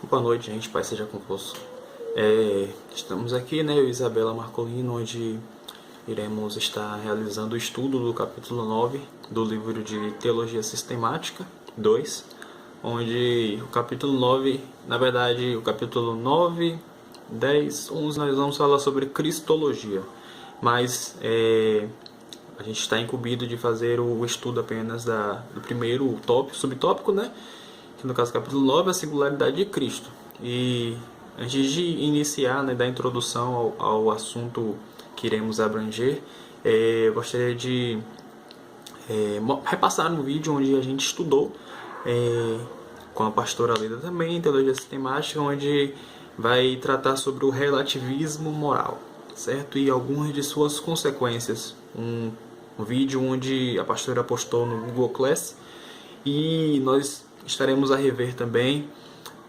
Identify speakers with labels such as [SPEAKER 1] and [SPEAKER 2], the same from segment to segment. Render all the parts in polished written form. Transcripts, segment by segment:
[SPEAKER 1] Boa noite, gente. Paz seja convosco. Estamos aqui, eu e Isabela Marcolino, onde iremos estar realizando o estudo do capítulo 9 do livro de Teologia Sistemática 2, onde o capítulo 9, na verdade, o capítulo 9, 10, 11, nós vamos falar sobre Cristologia, mas a gente está incumbido de fazer o estudo apenas do primeiro tópico, subtópico, que no caso capítulo 9 é a singularidade de Cristo. E antes de iniciar, da introdução ao assunto que iremos abranger, eu gostaria de repassar um vídeo onde a gente estudou com a pastora Leda também, Teologia Sistemática, onde vai tratar sobre o relativismo moral, certo? E algumas de suas consequências. Um vídeo onde a pastora postou no Google Class, e nós estaremos a rever também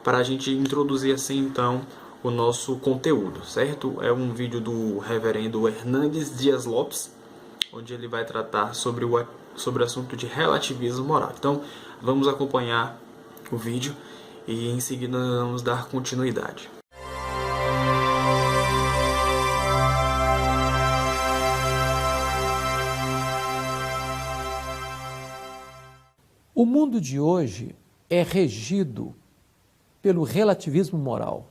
[SPEAKER 1] para a gente introduzir assim então o nosso conteúdo, certo? É um vídeo do reverendo Hernandes Dias Lopes, onde ele vai tratar sobre o assunto de relativismo moral. Então vamos acompanhar o vídeo e em seguida vamos dar continuidade.
[SPEAKER 2] O mundo de hoje é regido pelo relativismo moral.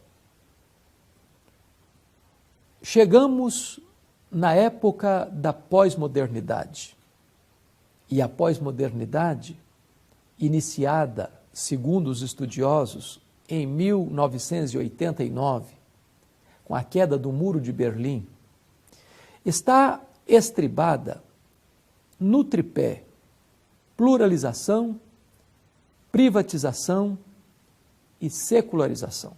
[SPEAKER 2] Chegamos na época da pós-modernidade. E a pós-modernidade, iniciada, segundo os estudiosos, em 1989, com a queda do Muro de Berlim, está estribada no tripé pluralização, privatização e secularização.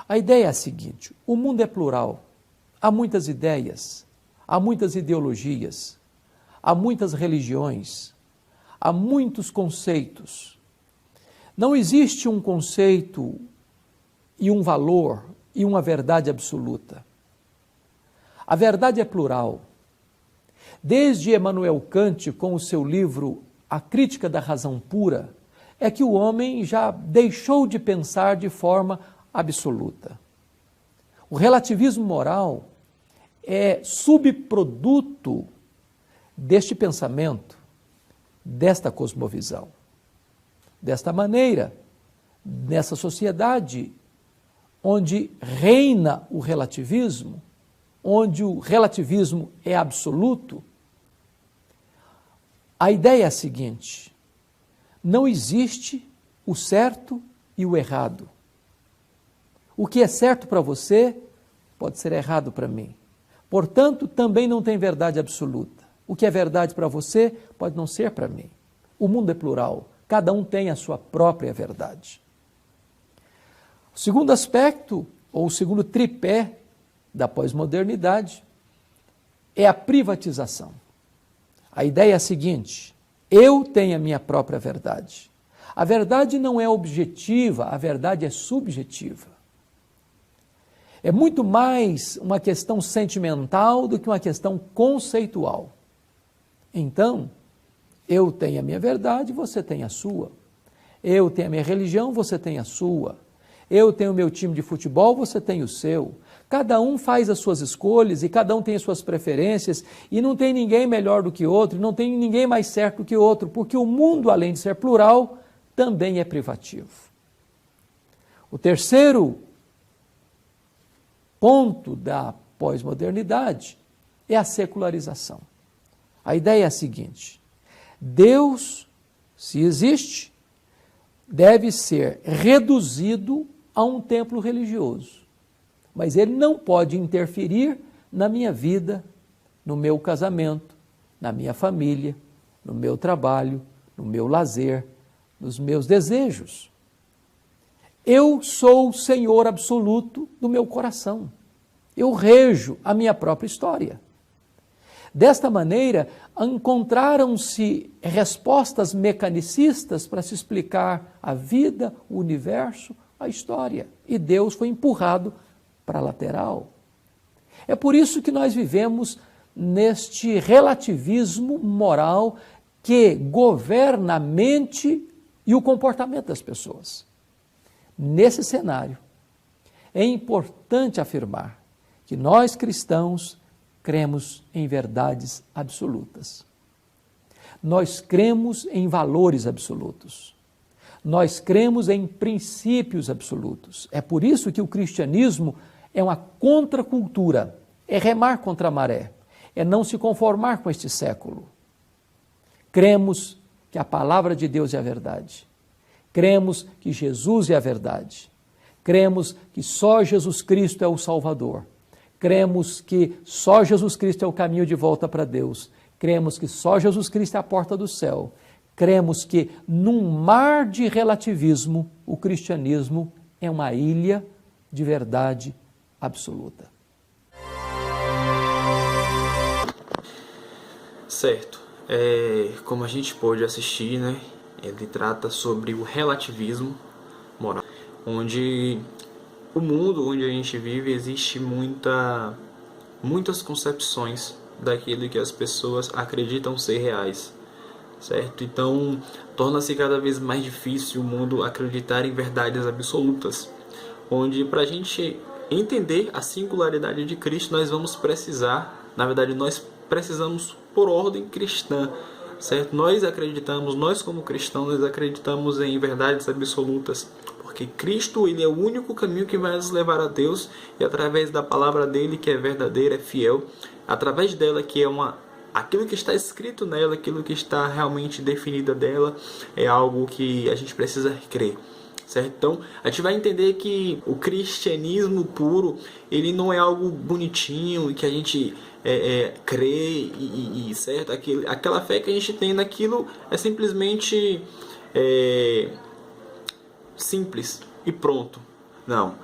[SPEAKER 2] A ideia é a seguinte: o mundo é plural, há muitas ideias, há muitas ideologias, há muitas religiões, há muitos conceitos. Não existe um conceito e um valor e uma verdade absoluta. A verdade é plural. Desde Immanuel Kant, com o seu livro A Crítica da Razão Pura, é que o homem já deixou de pensar de forma absoluta. O relativismo moral é subproduto deste pensamento, desta cosmovisão. Desta maneira, nessa sociedade onde reina o relativismo, onde o relativismo é absoluto, a ideia é a seguinte: não existe o certo e o errado. O que é certo para você pode ser errado para mim. Portanto, também não tem verdade absoluta. O que é verdade para você pode não ser para mim. O mundo é plural, cada um tem a sua própria verdade. O segundo aspecto, ou o segundo tripé da pós-modernidade, é a privatização. A ideia é a seguinte: eu tenho a minha própria verdade. A verdade não é objetiva, a verdade é subjetiva. É muito mais uma questão sentimental do que uma questão conceitual. Então, eu tenho a minha verdade, você tem a sua. Eu tenho a minha religião, você tem a sua. Eu tenho o meu time de futebol, você tem o seu. Cada um faz as suas escolhas e cada um tem as suas preferências, e não tem ninguém melhor do que outro, não tem ninguém mais certo do que outro, porque o mundo, além de ser plural, também é privativo. O terceiro ponto da pós-modernidade é a secularização. A ideia é a seguinte: Deus, se existe, deve ser reduzido a um templo religioso. Mas ele não pode interferir na minha vida, no meu casamento, na minha família, no meu trabalho, no meu lazer, nos meus desejos. Eu sou o Senhor absoluto do meu coração. Eu rejo a minha própria história. Desta maneira, encontraram-se respostas mecanicistas para se explicar a vida, o universo, a história. E Deus foi empurrado para a lateral. É por isso que nós vivemos neste relativismo moral que governa a mente e o comportamento das pessoas. Nesse cenário, é importante afirmar que nós cristãos cremos em verdades absolutas. Nós cremos em valores absolutos. Nós cremos em princípios absolutos. É por isso que o cristianismo é uma contracultura, é remar contra a maré, é não se conformar com este século. Cremos que a palavra de Deus é a verdade. Cremos que Jesus é a verdade. Cremos que só Jesus Cristo é o Salvador. Cremos que só Jesus Cristo é o caminho de volta para Deus. Cremos que só Jesus Cristo é a porta do céu. Cremos que, num mar de relativismo, o cristianismo é uma ilha de verdade absoluta.
[SPEAKER 1] Certo. Como a gente pôde assistir, né, ele trata sobre o relativismo moral, onde o mundo onde a gente vive existe muitas concepções daquilo que as pessoas acreditam ser reais, certo? Então, torna-se cada vez mais difícil o mundo acreditar em verdades absolutas, onde para a gente entender a singularidade de Cristo, nós vamos precisar, na verdade, nós precisamos por ordem cristã, certo? Nós como cristãos, nós acreditamos em verdades absolutas, porque Cristo, ele é o único caminho que vai nos levar a Deus, e através da palavra dele, que é verdadeira, é fiel, através dela, que é aquilo que está escrito nela, aquilo que está realmente definida dela, é algo que a gente precisa crer, certo? Então, a gente vai entender que o cristianismo puro, ele não é algo bonitinho, que a gente crê, certo? Aquela fé que a gente tem naquilo é simplesmente simples e pronto. Não.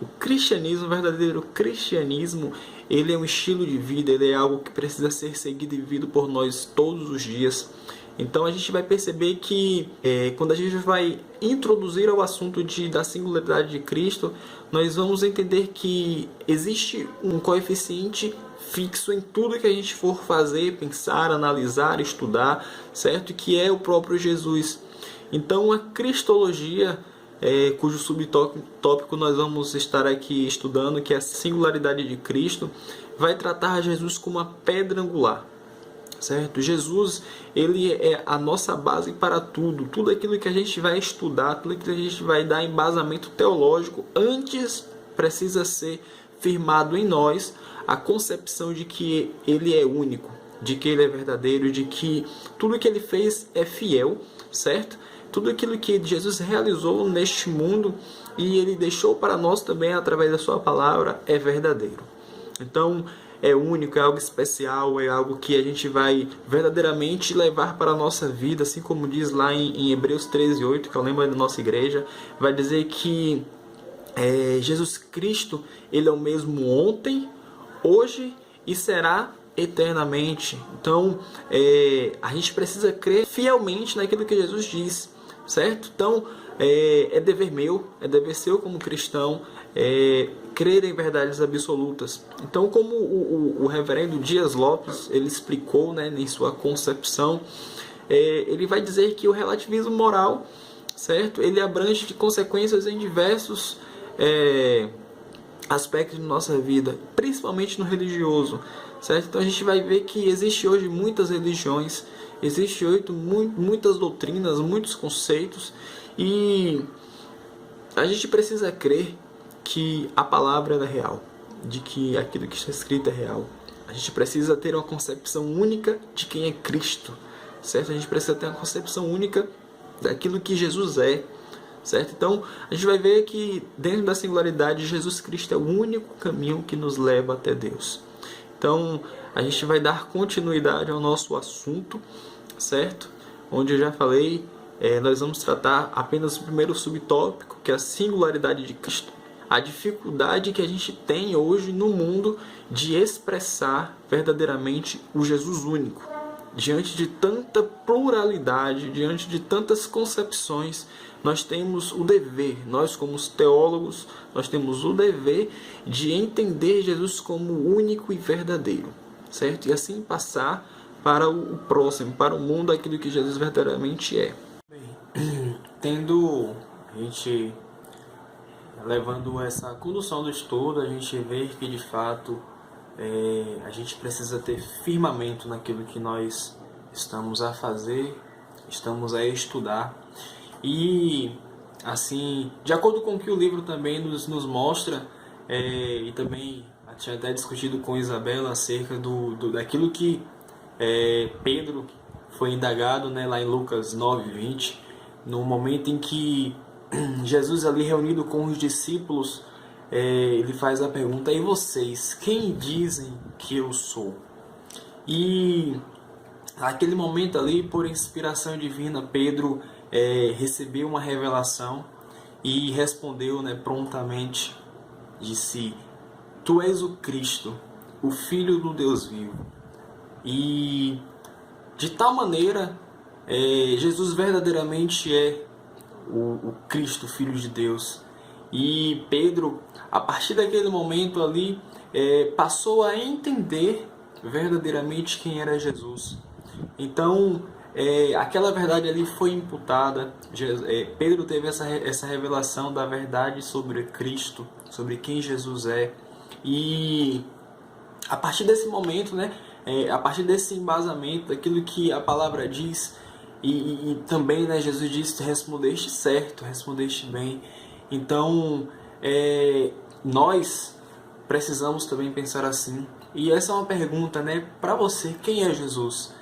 [SPEAKER 1] O cristianismo, o verdadeiro cristianismo, ele é um estilo de vida, ele é algo que precisa ser seguido e vivido por nós todos os dias. Então a gente vai perceber que quando a gente vai introduzir ao assunto da singularidade de Cristo, nós vamos entender que existe um coeficiente fixo em tudo que a gente for fazer, pensar, analisar, estudar, certo? Que é o próprio Jesus. Então a cristologia, cujo subtópico nós vamos estar aqui estudando, que é a singularidade de Cristo, vai tratar Jesus como uma pedra angular, certo? Jesus, ele é a nossa base para tudo aquilo que a gente vai estudar, tudo aquilo que a gente vai dar embasamento teológico, antes precisa ser firmado em nós a concepção de que ele é único, de que ele é verdadeiro, de que tudo que ele fez é fiel, certo? Tudo aquilo que Jesus realizou neste mundo e ele deixou para nós também através da sua palavra é verdadeiro. Então, é único, é algo especial, é algo que a gente vai verdadeiramente levar para a nossa vida, assim como diz lá em Hebreus 13:8, que eu lembro da nossa igreja, vai dizer que Jesus Cristo, ele é o mesmo ontem, hoje e será eternamente. Então, a gente precisa crer fielmente naquilo que Jesus diz, certo? Então, é dever meu, é dever seu como cristão, crer em verdades absolutas. Então, como o reverendo Dias Lopes, ele explicou, né, em sua concepção, ele vai dizer que o relativismo moral, certo? Ele abrange de consequências em diversos aspectos de nossa vida, principalmente no religioso, certo? Então a gente vai ver que existe hoje muitas religiões, existe muitas doutrinas, muitos conceitos, e a gente precisa crer que a palavra é real, de que aquilo que está escrito é real. A gente precisa ter uma concepção única de quem é Cristo, certo? A gente precisa ter uma concepção única daquilo que Jesus é, certo? Então, a gente vai ver que dentro da singularidade, Jesus Cristo é o único caminho que nos leva até Deus. Então, a gente vai dar continuidade ao nosso assunto, certo? Onde eu já falei, nós vamos tratar apenas o primeiro subtópico, que é a singularidade de Cristo. A dificuldade que a gente tem hoje no mundo de expressar verdadeiramente o Jesus único. Diante de tanta pluralidade, diante de tantas concepções, nós temos o dever, nós como teólogos, nós temos o dever de entender Jesus como único e verdadeiro, certo? E assim passar para o próximo, para o mundo, aquilo que Jesus verdadeiramente é. Bem, tendo a gente levando essa condução do estudo, a gente vê que de fato a gente precisa ter firmamento naquilo que nós estamos a fazer, estamos a estudar. E assim, de acordo com o que o livro também nos mostra, e também tinha até discutido com Isabela acerca daquilo que Pedro foi indagado, né, lá em Lucas 9:20, no momento em que Jesus ali reunido com os discípulos, ele faz a pergunta: e vocês, quem dizem que eu sou? E naquele momento ali, por inspiração divina, Pedro recebeu uma revelação e respondeu, né, prontamente, disse: tu és o Cristo, o Filho do Deus vivo. E de tal maneira, Jesus verdadeiramente é o Cristo, Filho de Deus. E Pedro, a partir daquele momento ali, passou a entender verdadeiramente quem era Jesus. Então, aquela verdade ali foi imputada. Pedro teve essa revelação da verdade sobre Cristo, sobre quem Jesus é. E a partir desse momento, né, a partir desse embasamento, daquilo que a palavra diz, e também, né, Jesus disse: respondeste certo, respondeste bem. Então, nós precisamos também pensar assim. E essa é uma pergunta, né, para você: quem é Jesus?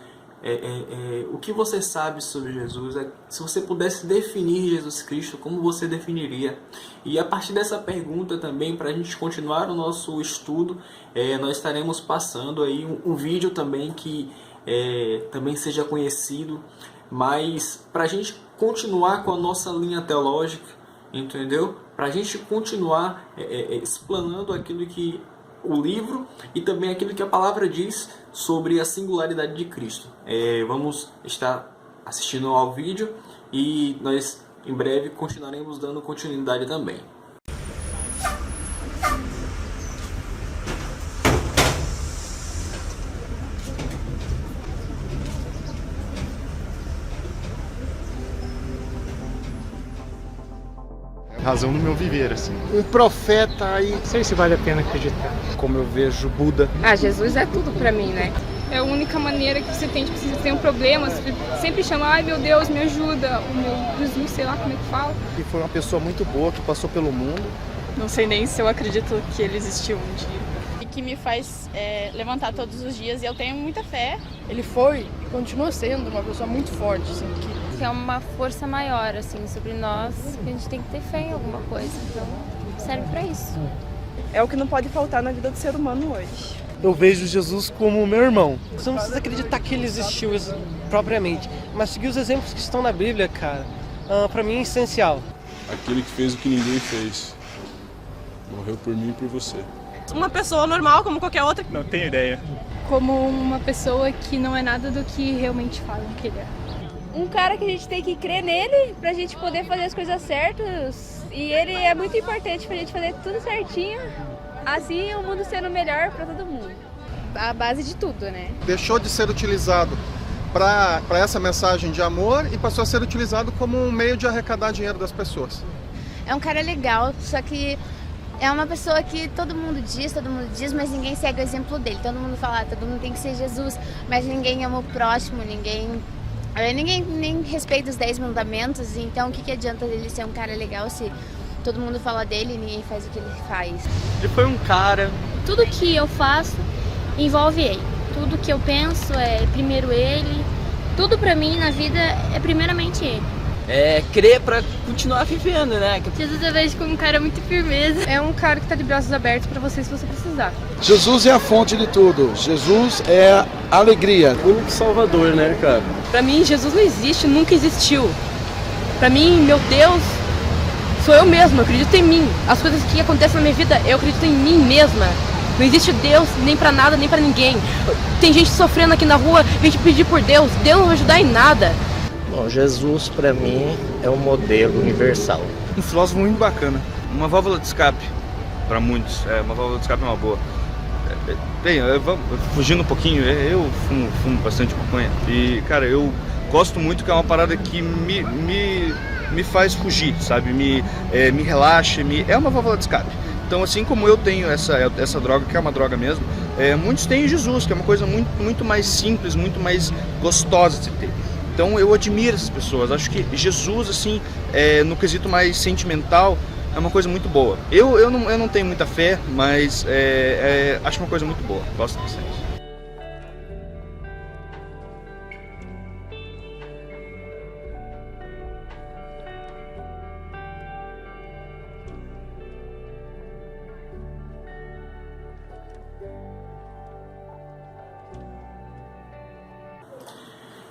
[SPEAKER 1] O que você sabe sobre Jesus? Se você pudesse definir Jesus Cristo, como você definiria? E a partir dessa pergunta também, para a gente continuar o nosso estudo, nós estaremos passando aí um vídeo também que também seja conhecido, mas para a gente continuar com a nossa linha teológica, entendeu? Para a gente continuar explanando aquilo que o livro e também aquilo que a palavra diz sobre a singularidade de Cristo. Vamos estar assistindo ao vídeo e nós em breve continuaremos dando continuidade também.
[SPEAKER 3] Razão no meu viver, assim.
[SPEAKER 4] Um profeta aí.
[SPEAKER 5] Não sei se vale a pena acreditar.
[SPEAKER 3] Como eu vejo Buda.
[SPEAKER 6] Jesus é tudo pra mim, né? É a única maneira que você tem, tipo, se você tem um problema, você sempre chama: ai meu Deus, me ajuda, o meu Jesus, sei lá como é que fala.
[SPEAKER 3] E foi uma pessoa muito boa que passou pelo mundo.
[SPEAKER 7] Não sei nem se eu acredito que ele existiu um dia. E que me faz levantar todos os dias, e eu tenho muita fé.
[SPEAKER 8] Ele foi e continua sendo uma pessoa muito forte, assim,
[SPEAKER 9] que é uma força maior, assim, sobre nós, que a gente tem que ter fé em alguma coisa, então serve pra isso.
[SPEAKER 7] É o que não pode faltar na vida do ser humano hoje.
[SPEAKER 4] Eu vejo Jesus como meu irmão.
[SPEAKER 5] Você não precisa acreditar que ele existiu propriamente, mas seguir os exemplos que estão na Bíblia, cara, pra mim é essencial.
[SPEAKER 10] Aquele que fez o que ninguém fez. Morreu por mim e por você.
[SPEAKER 7] Uma pessoa normal, como qualquer outra.
[SPEAKER 10] Não tenho ideia.
[SPEAKER 6] Como uma pessoa que não é nada do que realmente falam que ele é.
[SPEAKER 9] Um cara que a gente tem que crer nele pra gente poder fazer as coisas certas, e ele é muito importante pra gente fazer tudo certinho, assim o mundo sendo melhor pra todo mundo. A base de tudo, né?
[SPEAKER 4] Deixou de ser utilizado para essa mensagem de amor e passou a ser utilizado como um meio de arrecadar dinheiro das pessoas.
[SPEAKER 9] É um cara legal, só que é uma pessoa que todo mundo diz, mas ninguém segue o exemplo dele. Todo mundo fala: todo mundo tem que ser Jesus, mas ninguém ama o próximo, ninguém nem respeita os 10 mandamentos. Então o que adianta ele ser um cara legal se todo mundo fala dele e ninguém faz o que ele faz?
[SPEAKER 5] Ele foi um cara...
[SPEAKER 9] Tudo que eu faço envolve ele. Tudo que eu penso é primeiro ele. Tudo pra mim na vida é primeiramente ele.
[SPEAKER 5] Crer pra continuar vivendo, né?
[SPEAKER 9] Jesus eu vejo como um cara muito firmeza.
[SPEAKER 6] É um cara que tá de braços abertos pra você se você precisar.
[SPEAKER 4] Jesus é a fonte de tudo. Jesus é a alegria.
[SPEAKER 5] O único salvador, né, cara?
[SPEAKER 7] Pra mim, Jesus não existe, nunca existiu. Pra mim, meu Deus, sou eu mesma, eu acredito em mim. As coisas que acontecem na minha vida, eu acredito em mim mesma. Não existe Deus nem pra nada, nem pra ninguém. Tem gente sofrendo aqui na rua, vem te pedir por Deus. Deus não vai ajudar em nada.
[SPEAKER 5] Bom, Jesus pra mim é um modelo universal.
[SPEAKER 3] Um filósofo muito bacana.
[SPEAKER 11] Uma válvula de escape para muitos. Uma válvula de escape é uma boa. Bem, fugindo um pouquinho, eu fumo bastante maconha. E, cara, eu gosto muito, que é uma parada que me faz fugir, sabe? Me relaxa, é uma válvula de escape. Então, assim como eu tenho essa droga, que é uma droga mesmo, muitos têm Jesus, que é uma coisa muito mais simples, muito mais gostosa de ter. Então, eu admiro essas pessoas. Acho que Jesus, assim, no quesito mais sentimental, é uma coisa muito boa. Eu não tenho muita fé, mas acho uma coisa muito boa. Gosto bastante.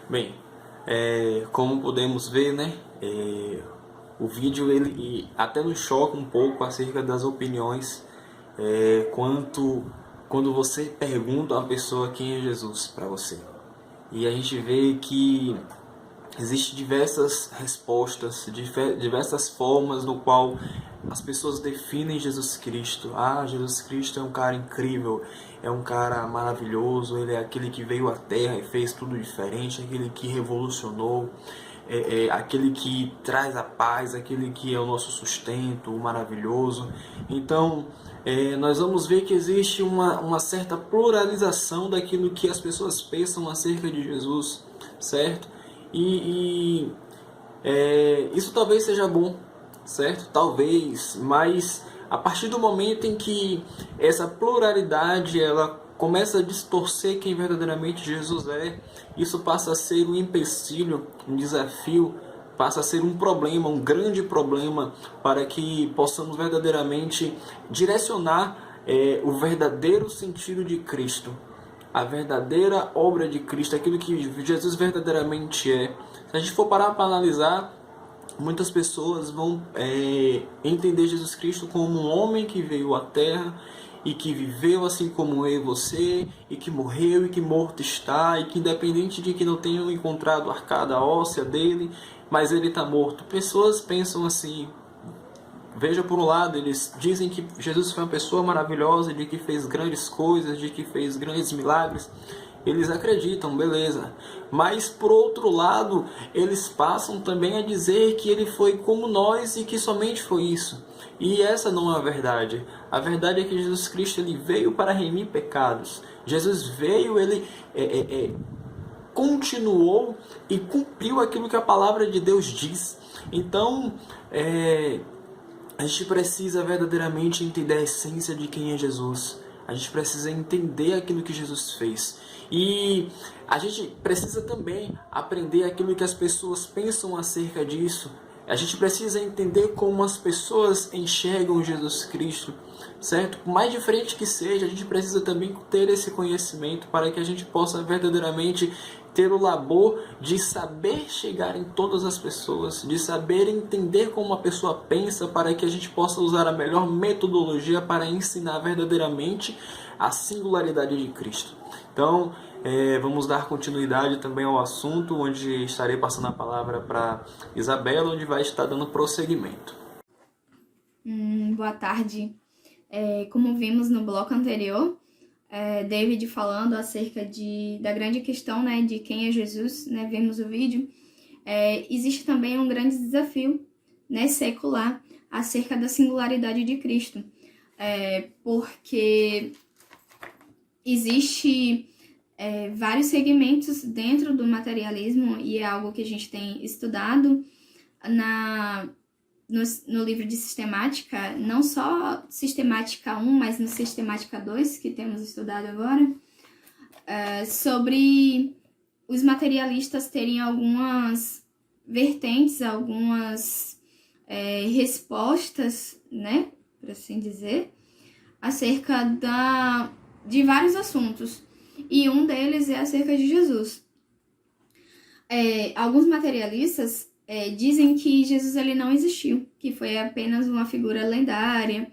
[SPEAKER 1] Bem, como podemos ver, né, o vídeo ele até nos choca um pouco acerca das opiniões quando você pergunta a uma pessoa quem é Jesus para você. E a gente vê que existem diversas respostas, diversas formas no qual as pessoas definem Jesus Cristo. Jesus Cristo é um cara incrível, é um cara maravilhoso, ele é aquele que veio à Terra e fez tudo diferente, aquele que revolucionou, aquele que traz a paz, aquele que é o nosso sustento, o maravilhoso. Então, nós vamos ver que existe uma certa pluralização daquilo que as pessoas pensam acerca de Jesus, certo? E isso talvez seja bom, certo? Talvez, mas a partir do momento em que essa pluralidade ela começa a distorcer quem verdadeiramente Jesus é, isso passa a ser um empecilho, um desafio, passa a ser um problema, um grande problema, para que possamos verdadeiramente direcionar o verdadeiro sentido de Cristo, a verdadeira obra de Cristo, aquilo que Jesus verdadeiramente é. Se a gente for parar para analisar, muitas pessoas vão entender Jesus Cristo como um homem que veio à Terra e que viveu assim como eu e você, e que morreu e que morto está, e que independente de que não tenham encontrado a arcada óssea dele, mas ele está morto. Pessoas pensam assim. Veja, por um lado, eles dizem que Jesus foi uma pessoa maravilhosa, de que fez grandes coisas, de que fez grandes milagres. Eles acreditam, beleza. Mas, por outro lado, eles passam também a dizer que ele foi como nós e que somente foi isso. E essa não é a verdade. A verdade é que Jesus Cristo ele veio para remir pecados. Jesus veio, ele continuou e cumpriu aquilo que a palavra de Deus diz. Então, a gente precisa verdadeiramente entender a essência de quem é Jesus. A gente precisa entender aquilo que Jesus fez. E a gente precisa também aprender aquilo que as pessoas pensam acerca disso. A gente precisa entender como as pessoas enxergam Jesus Cristo, certo? Por mais diferente que seja, a gente precisa também ter esse conhecimento para que a gente possa verdadeiramente ter o labor de saber chegar em todas as pessoas, de saber entender como uma pessoa pensa, para que a gente possa usar a melhor metodologia para ensinar verdadeiramente a singularidade de Cristo. Então, vamos dar continuidade também ao assunto, onde estarei passando a palavra para Isabela, onde vai estar dando prosseguimento.
[SPEAKER 12] Boa tarde. Como vimos no bloco anterior, David falando acerca da grande questão, né, de quem é Jesus, né, vimos o vídeo. Existe também um grande desafio, né, secular acerca da singularidade de Cristo, porque existe vários segmentos dentro do materialismo, e é algo que a gente tem estudado no livro de sistemática, não só sistemática 1, mas no sistemática 2, que temos estudado agora, sobre os materialistas terem algumas vertentes, algumas respostas, né, por assim dizer, acerca de vários assuntos. E um deles é acerca de Jesus. Alguns materialistas dizem que Jesus ele não existiu, que foi apenas uma figura lendária,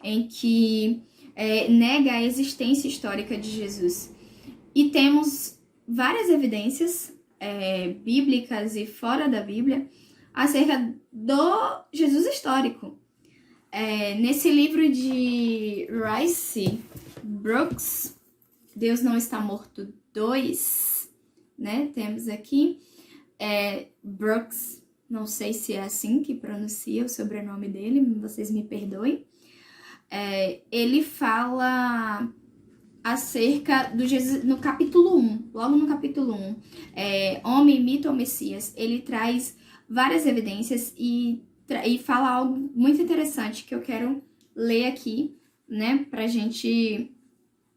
[SPEAKER 12] em que nega a existência histórica de Jesus. E temos várias evidências bíblicas e fora da Bíblia acerca do Jesus histórico. Nesse livro de Rice Brooks, Deus Não Está Morto 2, né? Temos aqui Brooks, não sei se é assim que pronuncia o sobrenome dele, vocês me perdoem. Ele fala acerca do Jesus, no capítulo 1, logo no capítulo 1, Homem, Mito ou Messias, ele traz várias evidências e fala algo muito interessante que eu quero ler aqui, né, pra gente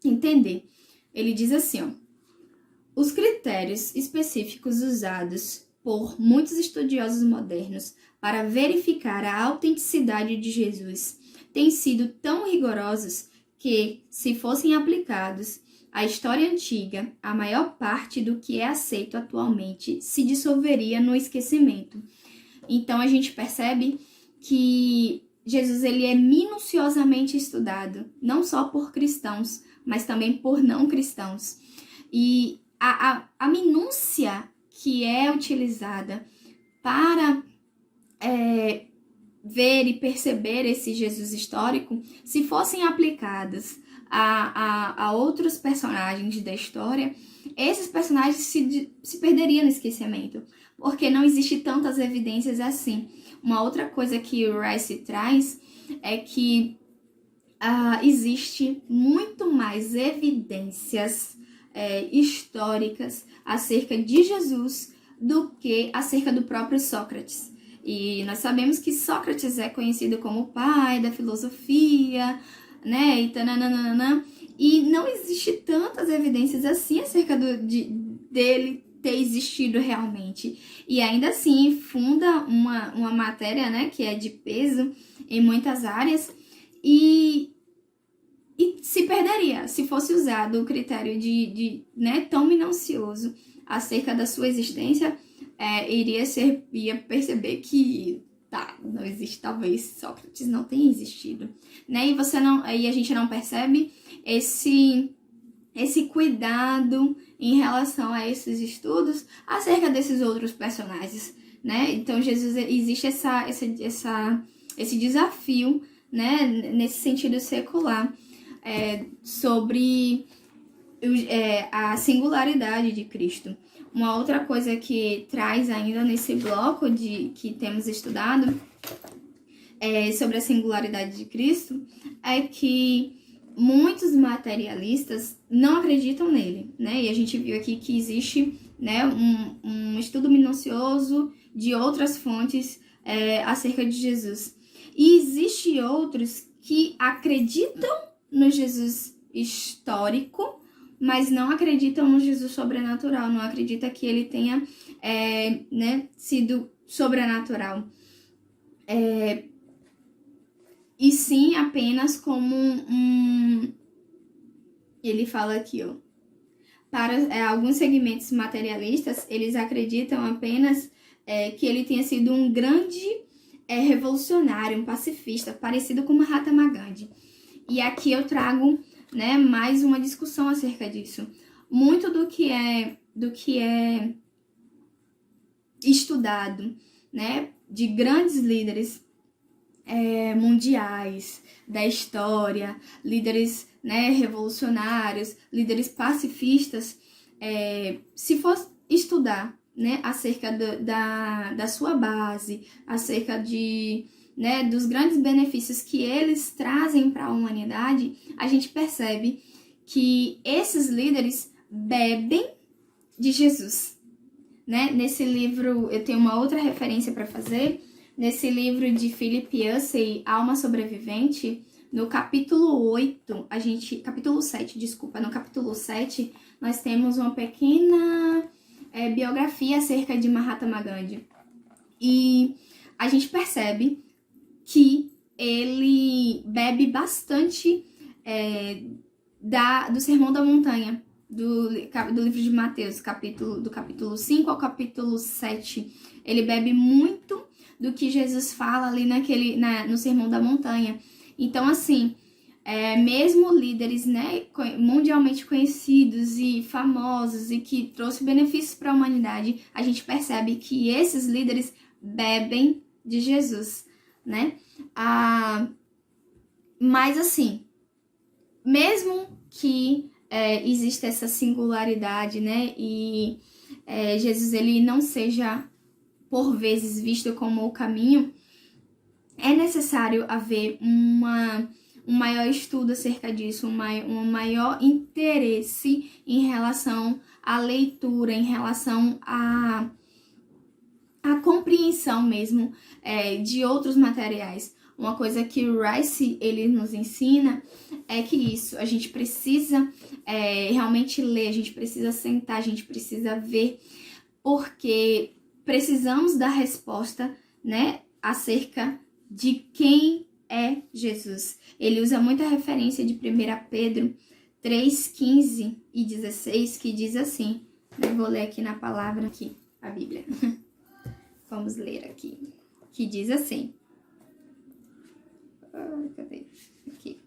[SPEAKER 12] entender. Ele diz assim, ó: os critérios específicos usados por muitos estudiosos modernos para verificar a autenticidade de Jesus têm sido tão rigorosos que, se fossem aplicados à história antiga, a maior parte do que é aceito atualmente se dissolveria no esquecimento. Então a gente percebe que Jesus ele é minuciosamente estudado, não só por cristãos, mas também por não cristãos. E a minúcia que é utilizada para ver e perceber esse Jesus histórico, se fossem aplicadas a outros personagens da história, esses personagens se perderiam no esquecimento, porque não existe tantas evidências assim. Uma outra coisa que o Rice traz é que existe muito mais evidências históricas acerca de Jesus do que acerca do próprio Sócrates. E nós sabemos que Sócrates é conhecido como o pai da filosofia, né? E não existe tantas evidências assim acerca dele ter existido realmente. E ainda assim funda uma matéria, né, que é de peso em muitas áreas e se perderia se fosse usado o critério né, tão minucioso acerca da sua existência. Ia perceber que não existe, talvez Sócrates não tenha existido, né? E a gente não percebe esse cuidado em relação a esses estudos acerca desses outros personagens, né? Então Jesus, existe esse desafio, né, nesse sentido secular, sobre a singularidade de Cristo. Uma outra coisa que traz ainda nesse bloco que temos estudado sobre a singularidade de Cristo é que muitos materialistas não acreditam nele, né? E a gente viu aqui que existe, né, um estudo minucioso de outras fontes acerca de Jesus. E existe outros que acreditam no Jesus histórico, mas não acreditam no Jesus sobrenatural, não acreditam que ele tenha sido sobrenatural. E sim apenas como ele fala aqui, ó, para alguns segmentos materialistas, eles acreditam apenas que ele tenha sido um grande revolucionário, um pacifista, parecido com Mahatma Gandhi. E aqui eu trago, né, mais uma discussão acerca disso. Muito do que é estudado, né, de grandes líderes mundiais da história, líderes, né, revolucionários, líderes pacifistas, se for estudar, né, acerca da sua base, acerca né, dos grandes benefícios que eles trazem para a humanidade, a gente percebe que esses líderes bebem de Jesus, né? Nesse livro, eu tenho uma outra referência para fazer. Nesse livro de Philip Yancey, Alma Sobrevivente, no capítulo 7, nós temos uma pequena biografia acerca de Mahatma Gandhi. E a gente percebe que ele bebe bastante do Sermão da Montanha, do livro de Mateus, do capítulo 5 ao capítulo 7. Ele bebe muito do que Jesus fala ali no Sermão da Montanha. Então, assim, mesmo líderes, né, mundialmente conhecidos e famosos e que trouxe benefícios para a humanidade, a gente percebe que esses líderes bebem de Jesus, né? Mas assim, mesmo que exista essa singularidade, né, e Jesus ele não seja por vezes visto como o caminho, é necessário haver um maior estudo acerca disso, um maior interesse em relação à leitura, em relação à compreensão mesmo de outros materiais. Uma coisa que o Rice ele nos ensina é que a gente precisa realmente ler, a gente precisa sentar, a gente precisa ver, porque precisamos dar resposta, né, acerca de quem é Jesus. Ele usa muita referência de 1 Pedro 3, 15 e 16, que diz assim, eu vou ler aqui na palavra, aqui, a Bíblia. Vamos ler aqui, que diz assim, cadê? Aqui.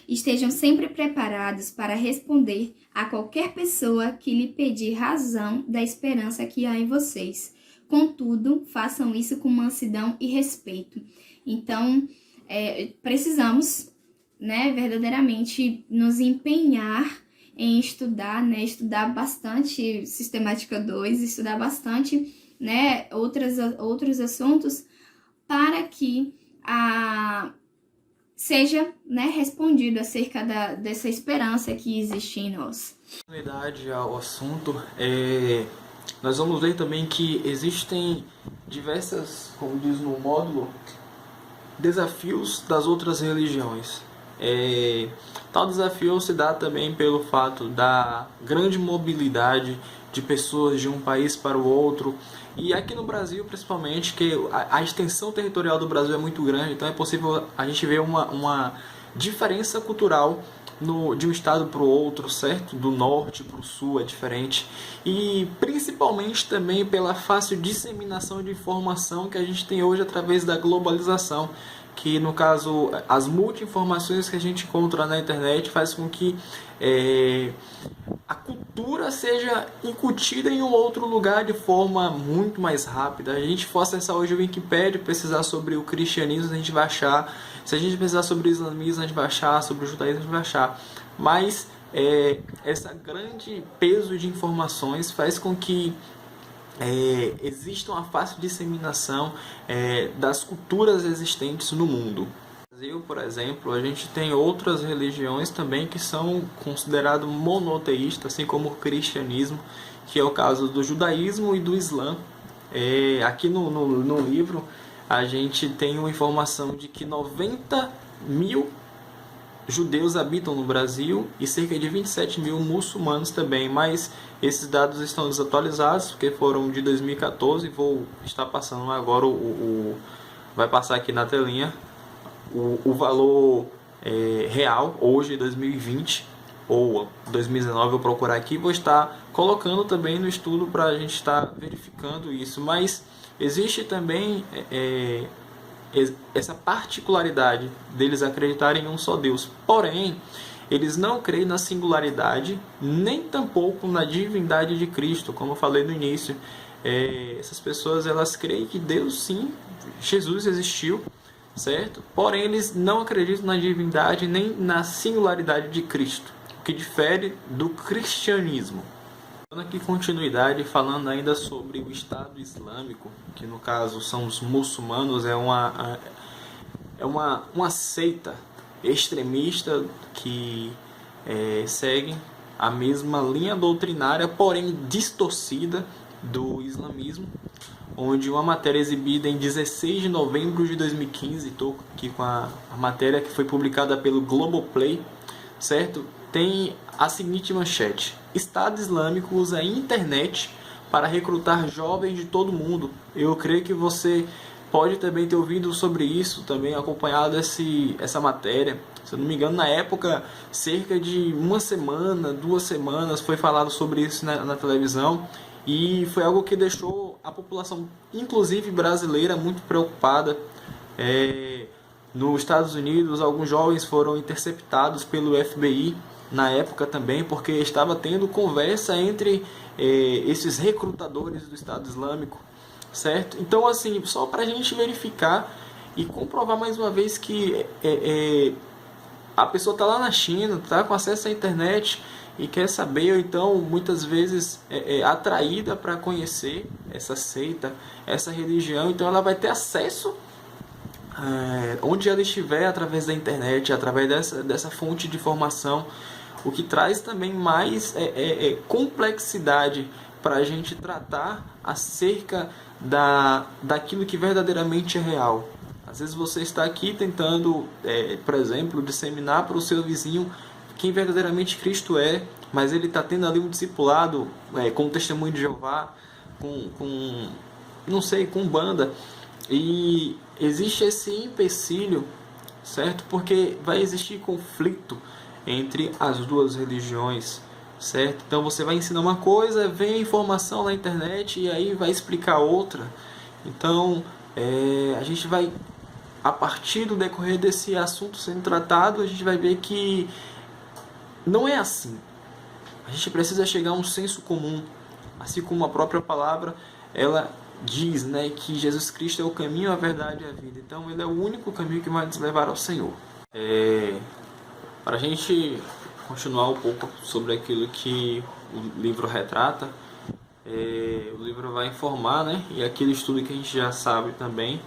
[SPEAKER 12] Estejam sempre preparados para responder a qualquer pessoa que lhe pedir razão da esperança que há em vocês. Contudo, façam isso com mansidão e respeito. Então, precisamos, né, verdadeiramente nos empenhar em estudar, né, estudar bastante Sistemática 2, estudar bastante, né, outros assuntos, para que seja, né, respondido acerca dessa esperança que existe em nós.
[SPEAKER 1] Continuidade ao assunto, nós vamos ver também que existem diversas, como diz no módulo, desafios das outras religiões. Tal desafio se dá também pelo fato da grande mobilidade de pessoas de um país para o outro, e aqui no Brasil principalmente, que a extensão territorial do Brasil é muito grande, então é possível a gente ver uma diferença cultural de um estado para o outro, certo? Do norte para o sul é diferente, e principalmente também pela fácil disseminação de informação que a gente tem hoje através da globalização, que no caso as multi-informações que a gente encontra na internet faz com que a cultura seja incutida em um outro lugar de forma muito mais rápida. A gente for acessar hoje o Wikipedia, precisar sobre o cristianismo, a gente vai achar. Se a gente precisar sobre o islamismo, a gente vai achar. Sobre o judaísmo, a gente vai achar. Mas esse grande peso de informações faz com que existe uma fácil disseminação das culturas existentes no mundo. No Brasil, por exemplo, a gente tem outras religiões também que são consideradas monoteístas, assim como o cristianismo, que é o caso do judaísmo e do islã. Aqui no livro a gente tem uma informação de que 90 mil judeus habitam no Brasil e cerca de 27 mil muçulmanos também, mas esses dados estão desatualizados porque foram de 2014. Vou estar passando agora vai passar aqui na telinha o valor real hoje, 2020 ou 2019, vou procurar aqui, vou estar colocando também no estudo para a gente estar verificando isso, mas existe também essa particularidade deles acreditarem em um só Deus. Porém, eles não creem na singularidade, nem tampouco na divindade de Cristo, como eu falei no início. Essas pessoas, elas creem que Deus, sim, Jesus existiu, certo? Porém, eles não acreditam na divindade nem na singularidade de Cristo, o que difere do cristianismo. Dando aqui continuidade, falando ainda sobre o Estado Islâmico, que no caso são os muçulmanos, é uma seita extremista que segue a mesma linha doutrinária, porém distorcida, do islamismo, onde uma matéria exibida em 16 de novembro de 2015, estou aqui com a matéria que foi publicada pelo Globoplay, certo? Tem a seguinte manchete: Estado Islâmico usa a internet para recrutar jovens de todo mundo. Eu creio que você pode também ter ouvido sobre isso, também acompanhado essa matéria. Se eu não me engano, na época, cerca de uma semana, 2 semanas, foi falado sobre isso na televisão. E foi algo que deixou a população, inclusive brasileira, muito preocupada. Nos Estados Unidos, alguns jovens foram interceptados pelo FBI na época também, porque estava tendo conversa entre esses recrutadores do Estado Islâmico, certo? Então, assim, só para a gente verificar e comprovar mais uma vez que a pessoa está lá na China, está com acesso à internet e quer saber, ou então muitas vezes é atraída para conhecer essa seita, essa religião, então ela vai ter acesso onde ela estiver através da internet, através dessa fonte de informação, o que traz também mais complexidade para a gente tratar acerca daquilo que verdadeiramente é real. Às vezes você está aqui tentando, por exemplo, disseminar para o seu vizinho quem verdadeiramente Cristo é, mas ele está tendo ali um discipulado com o Testemunho de Jeová, com banda, e existe esse empecilho, certo? Porque vai existir conflito entre as duas religiões, certo? Então você vai ensinar uma coisa, vem a informação na internet e aí vai explicar outra. Então a gente vai, a partir do decorrer desse assunto sendo tratado, a gente vai ver que não é assim. A gente precisa chegar a um senso comum, assim como a própria palavra ela diz, né, que Jesus Cristo é o caminho, a verdade e a vida. Então ele é o único caminho que vai nos levar ao Senhor. Para a gente continuar um pouco sobre aquilo que o livro retrata, o livro vai informar, né, e aquele estudo que a gente já sabe também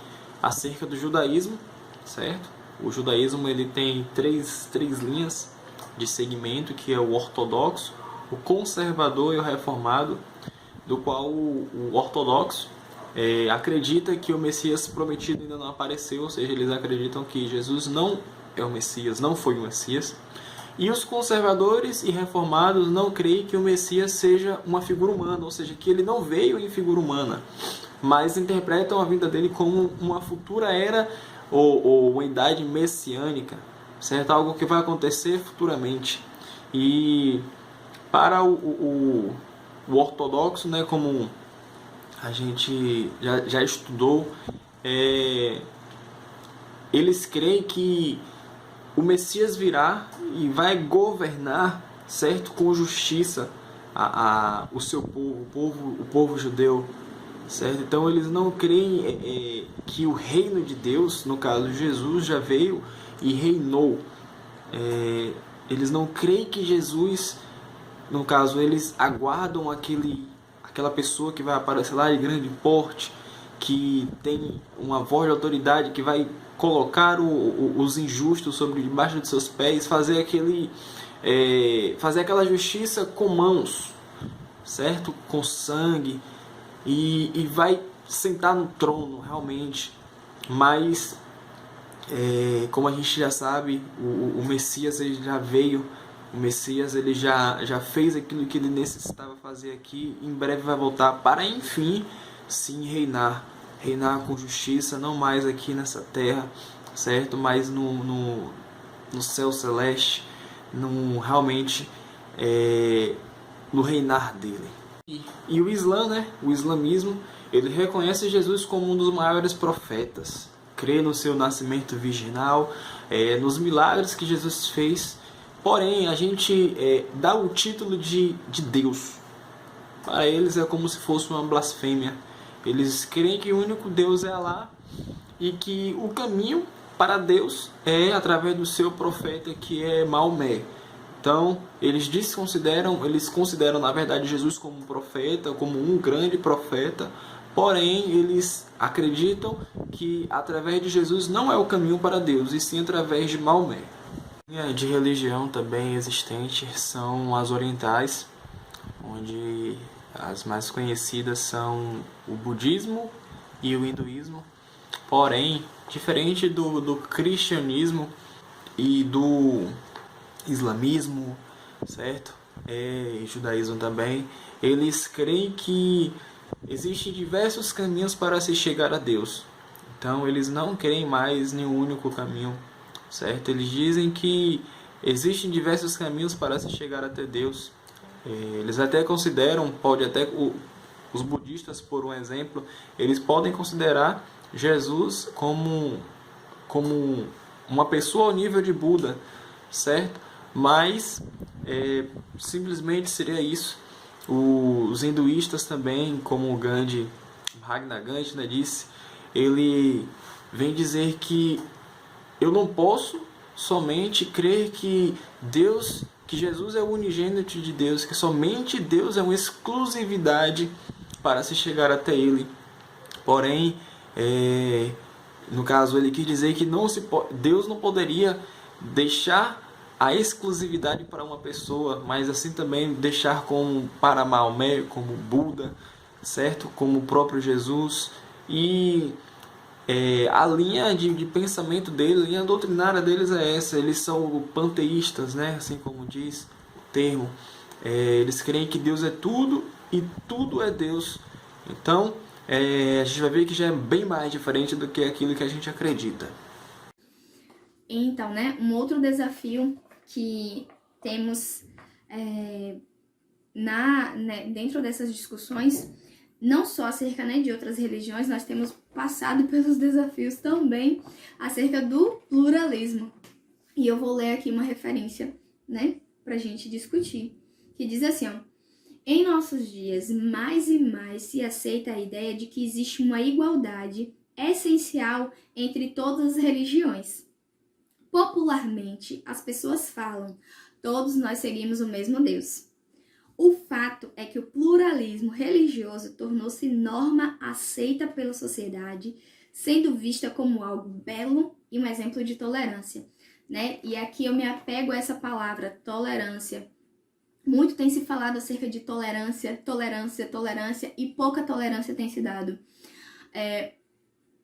[SPEAKER 1] acerca do judaísmo, certo? O judaísmo ele tem três linhas de segmento, que é o ortodoxo, o conservador e o reformado, do qual o ortodoxo acredita que o Messias prometido ainda não apareceu, ou seja, eles acreditam que Jesus não é o Messias, não foi o Messias. E os conservadores e reformados não creem que o Messias seja uma figura humana, ou seja, que ele não veio em figura humana, mas interpretam a vinda dele como uma futura era ou uma idade messiânica, certo? Algo que vai acontecer futuramente. E para o ortodoxo, né, como a gente já estudou, eles creem que o Messias virá e vai governar, certo, com justiça o seu povo, o povo judeu, certo? Então eles não creem que o reino de Deus, no caso Jesus, já veio e reinou. Eles não creem que Jesus, no caso, eles aguardam aquela pessoa que vai aparecer lá de grande porte, que tem uma voz de autoridade, que vai colocar os injustos sobre debaixo de seus pés, fazer aquela justiça com mãos, certo? Com sangue, e vai sentar no trono realmente. Mas como a gente já sabe, o Messias ele já veio, o Messias ele já fez aquilo que ele necessitava fazer aqui, em breve vai voltar para enfim sim reinar com justiça, não mais aqui nessa terra, certo? Mas no céu celeste, realmente no reinar dele. E o Islã, né? O islamismo, ele reconhece Jesus como um dos maiores profetas, crê no seu nascimento virginal, nos milagres que Jesus fez. Porém, a gente dá o título de Deus. Para eles é como se fosse uma blasfêmia. Eles creem que o único Deus é Alá e que o caminho para Deus é através do seu profeta, que é Maomé. Então, eles consideram na verdade Jesus como um profeta, como um grande profeta. Porém, eles acreditam que através de Jesus não é o caminho para Deus, e sim através de Maomé. De religião também existente são as orientais, onde as mais conhecidas são o budismo e o hinduísmo. Porém, diferente do cristianismo e do islamismo, certo? E judaísmo também, eles creem que existem diversos caminhos para se chegar a Deus. Então, eles não creem mais em um único caminho, certo? Eles dizem que existem diversos caminhos para se chegar até Deus. Eles até consideram, os budistas, por um exemplo, eles podem considerar Jesus como uma pessoa ao nível de Buda, certo? Mas simplesmente seria isso. Os hinduístas também, como o Gandhi, Mahatma Gandhi, né, disse, ele vem dizer que eu não posso somente crer que Jesus é o unigênito de Deus, que somente Deus é uma exclusividade para se chegar até Ele. Porém, no caso, ele quis dizer que Deus não poderia deixar a exclusividade para uma pessoa, mas assim também deixar para Maomé, como Buda, certo? Como o próprio Jesus. E a linha de pensamento deles, a linha doutrinária deles é essa. Eles são panteístas, né? Assim como diz o termo. Eles creem que Deus é tudo e tudo é Deus. Então, a gente vai ver que já é bem mais diferente do que aquilo que a gente acredita.
[SPEAKER 12] Então, né, um outro desafio que temos dentro dessas discussões, não só acerca, né, de outras religiões, nós temos passado pelos desafios também acerca do pluralismo. E eu vou ler aqui uma referência, né, pra gente discutir, que diz assim, ó: em nossos dias, mais e mais se aceita a ideia de que existe uma igualdade essencial entre todas as religiões. Popularmente, as pessoas falam, todos nós seguimos o mesmo Deus. O fato é que o pluralismo religioso tornou-se norma aceita pela sociedade, sendo vista como algo belo e um exemplo de tolerância, né? E aqui eu me apego a essa palavra, tolerância. Muito tem se falado acerca de tolerância, e pouca tolerância tem se dado.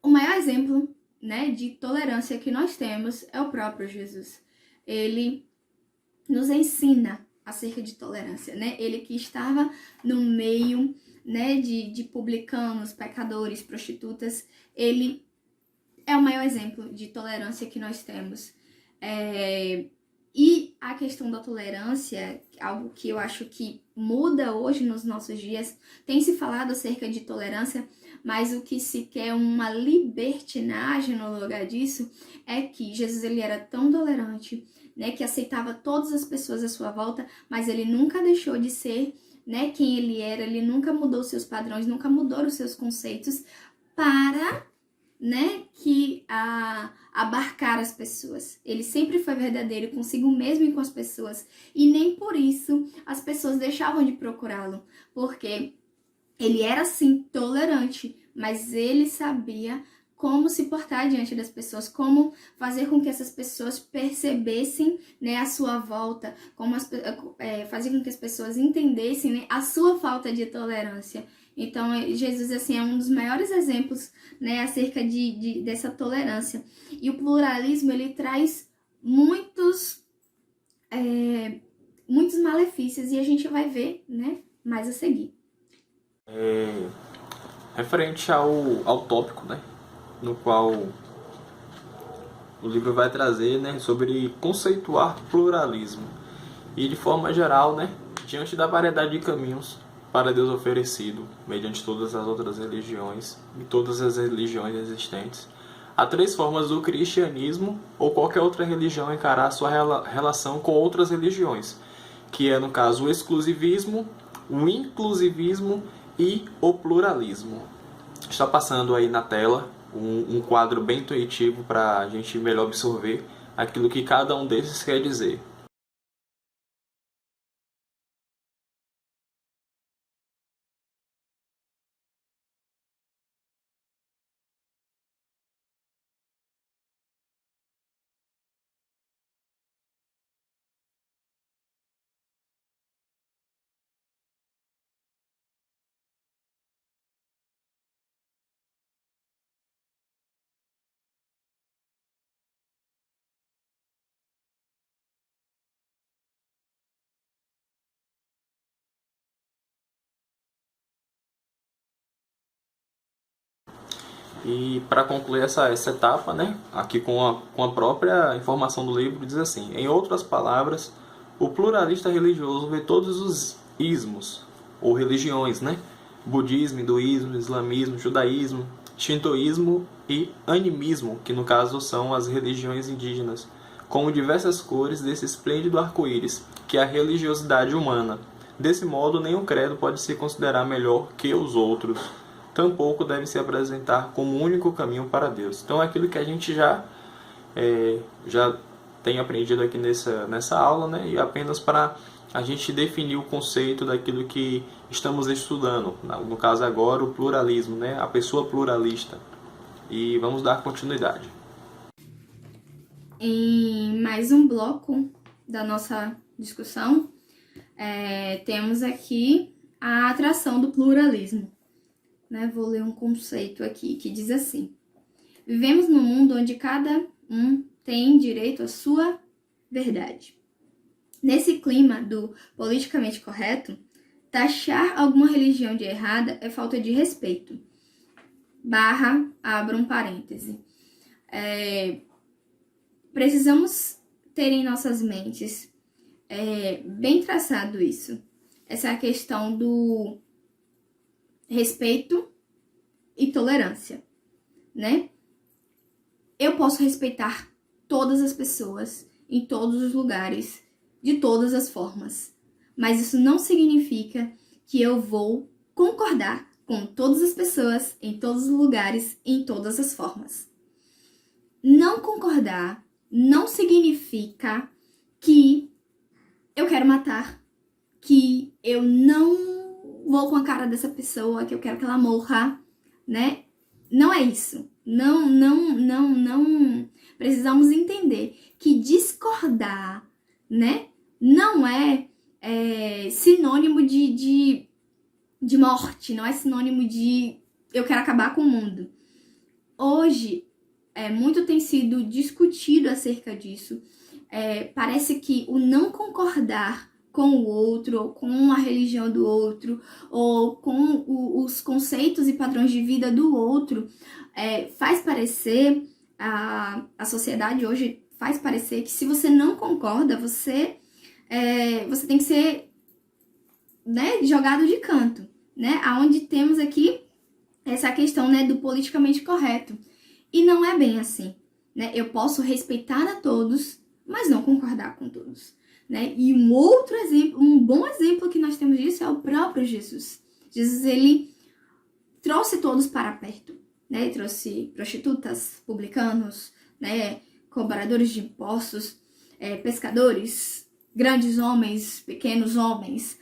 [SPEAKER 12] O maior exemplo, né, de tolerância que nós temos é o próprio Jesus. Ele nos ensina acerca de tolerância, né? Ele que estava no meio, né, de publicanos, pecadores, prostitutas, ele é o maior exemplo de tolerância que nós temos. E a questão da tolerância, algo que eu acho que muda hoje nos nossos dias, tem se falado acerca de tolerância, mas o que se quer uma libertinagem no lugar disso é que Jesus ele era tão tolerante, né, que aceitava todas as pessoas à sua volta, mas ele nunca deixou de ser, né, quem ele era, ele nunca mudou seus padrões, nunca mudou os seus conceitos para, né, abarcar as pessoas. Ele sempre foi verdadeiro consigo mesmo e com as pessoas, e nem por isso as pessoas deixavam de procurá-lo, porque ele era sim tolerante, mas ele sabia como se portar diante das pessoas, como fazer com que essas pessoas percebessem, né, a sua volta, como fazer com que as pessoas entendessem, né, a sua falta de tolerância. Então, Jesus assim, é um dos maiores exemplos, né, acerca dessa tolerância. E o pluralismo, ele traz muitos malefícios, e a gente vai ver, né, mais a seguir.
[SPEAKER 1] Referente ao tópico, né, no qual o livro vai trazer, né, sobre conceituar pluralismo. E de forma geral, né, diante da variedade de caminhos para Deus oferecido, mediante todas as outras religiões e todas as religiões existentes, há 3 formas do cristianismo ou qualquer outra religião encarar a sua relação com outras religiões, que é, no caso, o exclusivismo, o inclusivismo e o pluralismo. Está passando aí na tela um quadro bem intuitivo para a gente melhor absorver aquilo que cada um desses quer dizer. E para concluir essa etapa, né, aqui com a própria informação do livro, diz assim: em outras palavras, o pluralista religioso vê todos os ismos, ou religiões, né, budismo, hinduísmo, islamismo, judaísmo, shintoísmo e animismo, que no caso são as religiões indígenas, como diversas cores desse esplêndido arco-íris, que é a religiosidade humana. Desse modo, nenhum credo pode se considerar melhor que os outros. tampouco deve se apresentar como o único caminho para Deus. Então é aquilo que a gente já tem aprendido aqui nessa aula, né? E apenas para a gente definir o conceito daquilo que estamos estudando, no caso agora o pluralismo, né? A pessoa pluralista. E vamos dar continuidade.
[SPEAKER 12] Em mais um bloco da nossa discussão, temos aqui a atração do pluralismo. Né? Vou ler um conceito aqui que diz assim: vivemos num mundo onde cada um tem direito à sua verdade. Nesse clima do politicamente correto, taxar alguma religião de errada é falta de respeito. Abra um parêntese. Precisamos ter em nossas mentes bem traçado isso. Essa é a questão do respeito e tolerância, né? Eu posso respeitar todas as pessoas, em todos os lugares, de todas as formas. Mas isso não significa que eu vou concordar com todas as pessoas, em todos os lugares, em todas as formas. Não concordar não significa que eu quero matar, que eu não vou com a cara dessa pessoa, que eu quero que ela morra, né? Não é isso. Não. Precisamos entender que discordar, né, não é sinônimo de morte, não é sinônimo de eu quero acabar com o mundo. Hoje, muito tem sido discutido acerca disso. Parece que o não concordar com o outro, ou com a religião do outro, ou com os conceitos e padrões de vida do outro, faz parecer, a sociedade hoje faz parecer que se você não concorda, você tem que ser, né, jogado de canto, né? Aonde temos aqui essa questão, né, do politicamente correto. E não é bem assim, né? Eu posso respeitar a todos, mas não concordar com todos, né? E um outro exemplo, um bom exemplo que nós temos disso é o próprio Jesus. Jesus, ele trouxe todos para perto, né? Ele trouxe prostitutas, publicanos, né? Cobradores de impostos, pescadores, grandes homens, pequenos homens,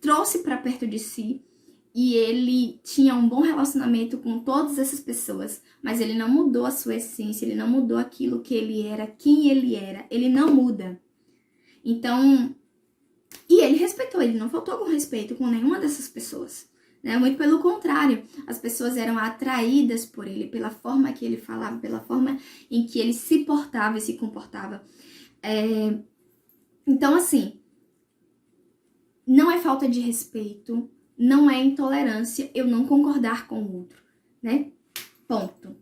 [SPEAKER 12] trouxe para perto de si. E ele tinha um bom relacionamento com todas essas pessoas, mas ele não mudou a sua essência, ele não mudou aquilo que ele era, quem ele era, ele não muda. Então, e ele respeitou, ele não faltou com respeito com nenhuma dessas pessoas, né? Muito pelo contrário, as pessoas eram atraídas por ele, pela forma que ele falava, pela forma em que ele se portava e se comportava. Então, assim, não é falta de respeito, não é intolerância eu não concordar com o outro, né? Ponto.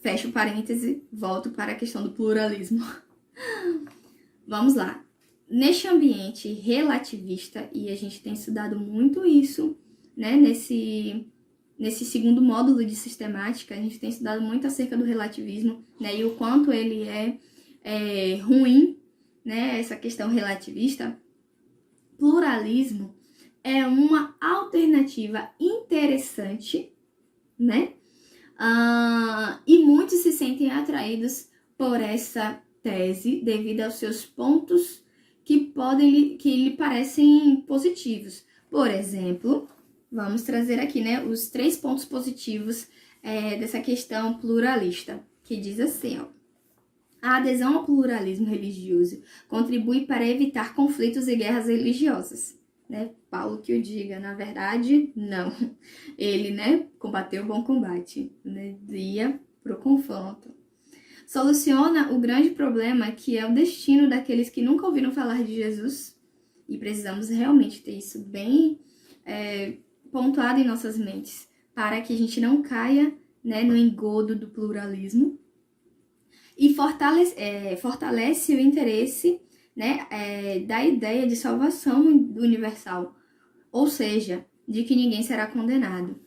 [SPEAKER 12] Fecho o parêntese, volto para a questão do pluralismo. Vamos lá. Neste ambiente relativista, e a gente tem estudado muito isso, né? Nesse segundo módulo de sistemática, a gente tem estudado muito acerca do relativismo, né? E o quanto ele é ruim, né? Essa questão relativista. Pluralismo é uma alternativa interessante, né? E muitos se sentem atraídos por essa tese devido aos seus pontos que lhe parecem positivos. Por exemplo, vamos trazer aqui, né, os 3 pontos positivos dessa questão pluralista, que diz assim, ó: a adesão ao pluralismo religioso contribui para evitar conflitos e guerras religiosas. Né? Paulo que o diga, na verdade, não. Ele, né, combateu o bom combate, né? Ia pro confronto. Soluciona o grande problema que é o destino daqueles que nunca ouviram falar de Jesus, e precisamos realmente ter isso bem pontuado em nossas mentes, para que a gente não caia, né, no engodo do pluralismo, e fortalece o interesse, né, da ideia de salvação universal, ou seja, de que ninguém será condenado.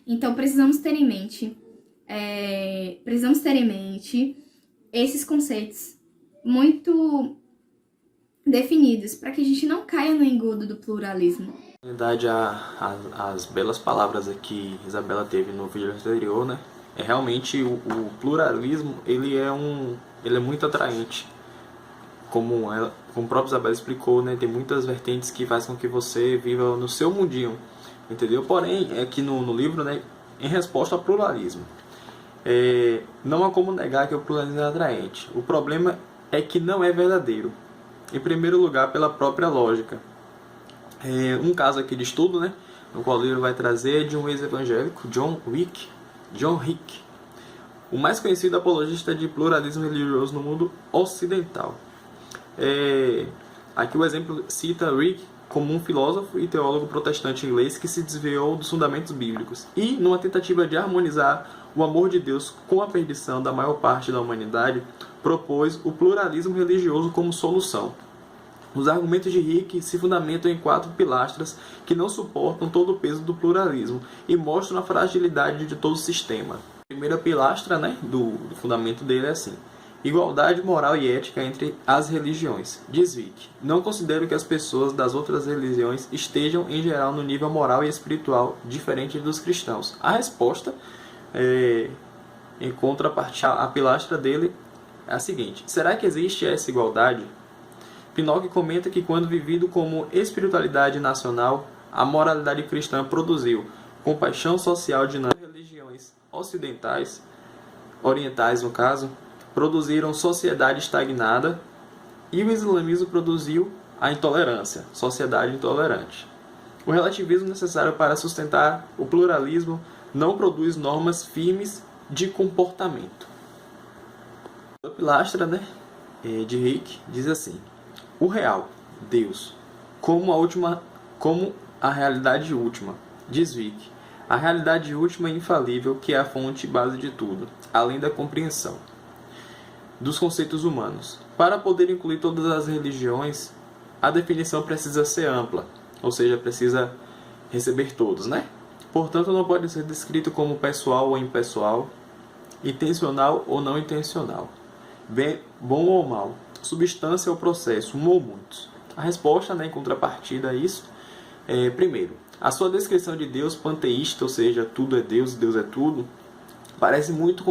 [SPEAKER 12] Então precisamos ter em mente esses conceitos muito definidos para que a gente não caia no engodo do pluralismo.
[SPEAKER 1] Na verdade, as belas palavras que Isabela teve no vídeo anterior, né? É realmente o pluralismo, ele é muito atraente. Como o próprio Isabela explicou, né? Tem muitas vertentes que fazem com que você viva no seu mundinho, entendeu? Porém, aqui no livro, né? Em resposta ao pluralismo, não há como negar que o pluralismo é atraente. O problema é que não é verdadeiro. Em primeiro lugar, pela própria lógica. Um caso aqui de estudo, né, no qual o livro vai trazer, é de um ex-evangélico, John Hick, o mais conhecido apologista de pluralismo religioso no mundo ocidental. Aqui o exemplo cita Hick como um filósofo e teólogo protestante inglês que se desviou dos fundamentos bíblicos e, numa tentativa de harmonizar o amor de Deus com a perdição da maior parte da humanidade, propôs o pluralismo religioso como solução. Os argumentos de Hick se fundamentam em 4 pilastras que não suportam todo o peso do pluralismo e mostram a fragilidade de todo o sistema. A primeira pilastra, né, do fundamento dele é assim: igualdade moral e ética entre as religiões. Diz Hick: não considero que as pessoas das outras religiões estejam, em geral, no nível moral e espiritual diferente dos cristãos. A resposta, em contrapartida, a pilastra dele é a seguinte: será que existe essa igualdade? Pinocchio comenta que, quando vivido como espiritualidade nacional, a moralidade cristã produziu compaixão social dinâmica. As religiões ocidentais, orientais no caso, produziram sociedade estagnada e o islamismo produziu a intolerância, sociedade intolerante. O relativismo necessário para sustentar o pluralismo não produz normas firmes de comportamento. A pilastra, né, de Hick diz assim: o real, Deus, como a realidade última. Diz Hick: a realidade última é infalível, que é a fonte e base de tudo, além da compreensão dos conceitos humanos. Para poder incluir todas as religiões, a definição precisa ser ampla, ou seja, precisa receber todos, né? Portanto, não pode ser descrito como pessoal ou impessoal, intencional ou não intencional, bom ou mal, substância ou processo, um ou muitos. A resposta, né, em contrapartida a isso, primeiro, a sua descrição de Deus panteísta, ou seja, tudo é Deus e Deus é tudo, parece muito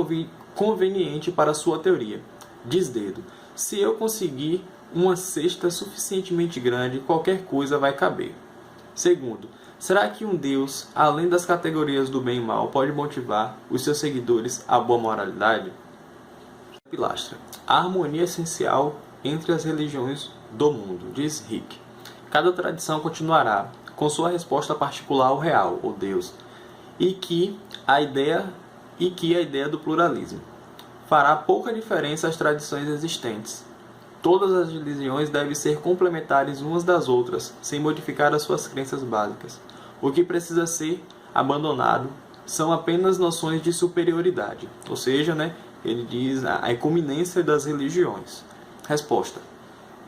[SPEAKER 1] conveniente para a sua teoria. Diz Dedo: se eu conseguir uma cesta suficientemente grande, qualquer coisa vai caber. Segundo, será que um Deus, além das categorias do bem e mal, pode motivar os seus seguidores à boa moralidade? Pilastra: a harmonia essencial entre as religiões do mundo. Diz Hick: cada tradição continuará com sua resposta particular ao real, ou Deus, e que a ideia do pluralismo fará pouca diferença às tradições existentes. Todas as religiões devem ser complementares umas das outras, sem modificar as suas crenças básicas. O que precisa ser abandonado são apenas noções de superioridade, ou seja, né, ele diz a ecuminência das religiões. Resposta: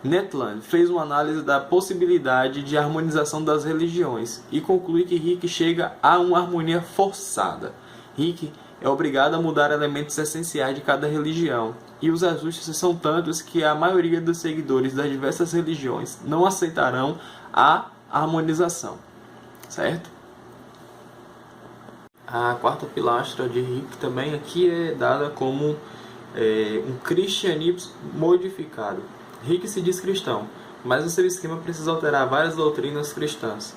[SPEAKER 1] Netland fez uma análise da possibilidade de harmonização das religiões e conclui que Hick chega a uma harmonia forçada. Hick é obrigado a mudar elementos essenciais de cada religião, e os ajustes são tantos que a maioria dos seguidores das diversas religiões não aceitarão a harmonização. Certo? A quarta pilastra de Hick também aqui é dada como um cristianismo modificado. Hick se diz cristão, mas o seu esquema precisa alterar várias doutrinas cristãs.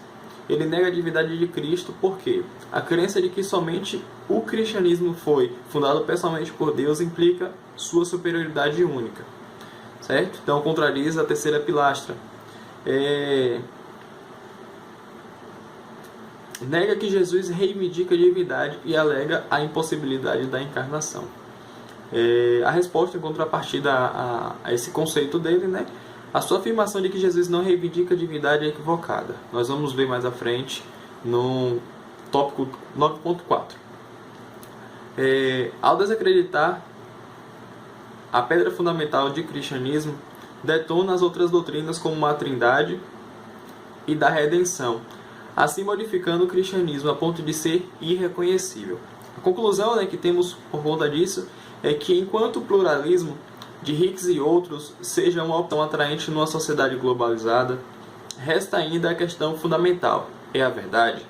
[SPEAKER 1] Ele nega a divindade de Cristo porque a crença de que somente o cristianismo foi fundado pessoalmente por Deus implica sua superioridade única. Certo? Então contradiz a terceira pilastra. Nega que Jesus reivindica a divindade e alega a impossibilidade da encarnação. A resposta em contrapartida a esse conceito dele, né? A sua afirmação de que Jesus não reivindica a divindade é equivocada. Nós vamos ver mais à frente no tópico 9.4. Ao desacreditar a pedra fundamental de cristianismo, detona as outras doutrinas como a trindade e da redenção, assim modificando o cristianismo a ponto de ser irreconhecível. A conclusão, né, que temos por conta disso é que, enquanto o pluralismo de Hicks e outros seja uma opção atraente numa sociedade globalizada, resta ainda a questão fundamental: é a verdade?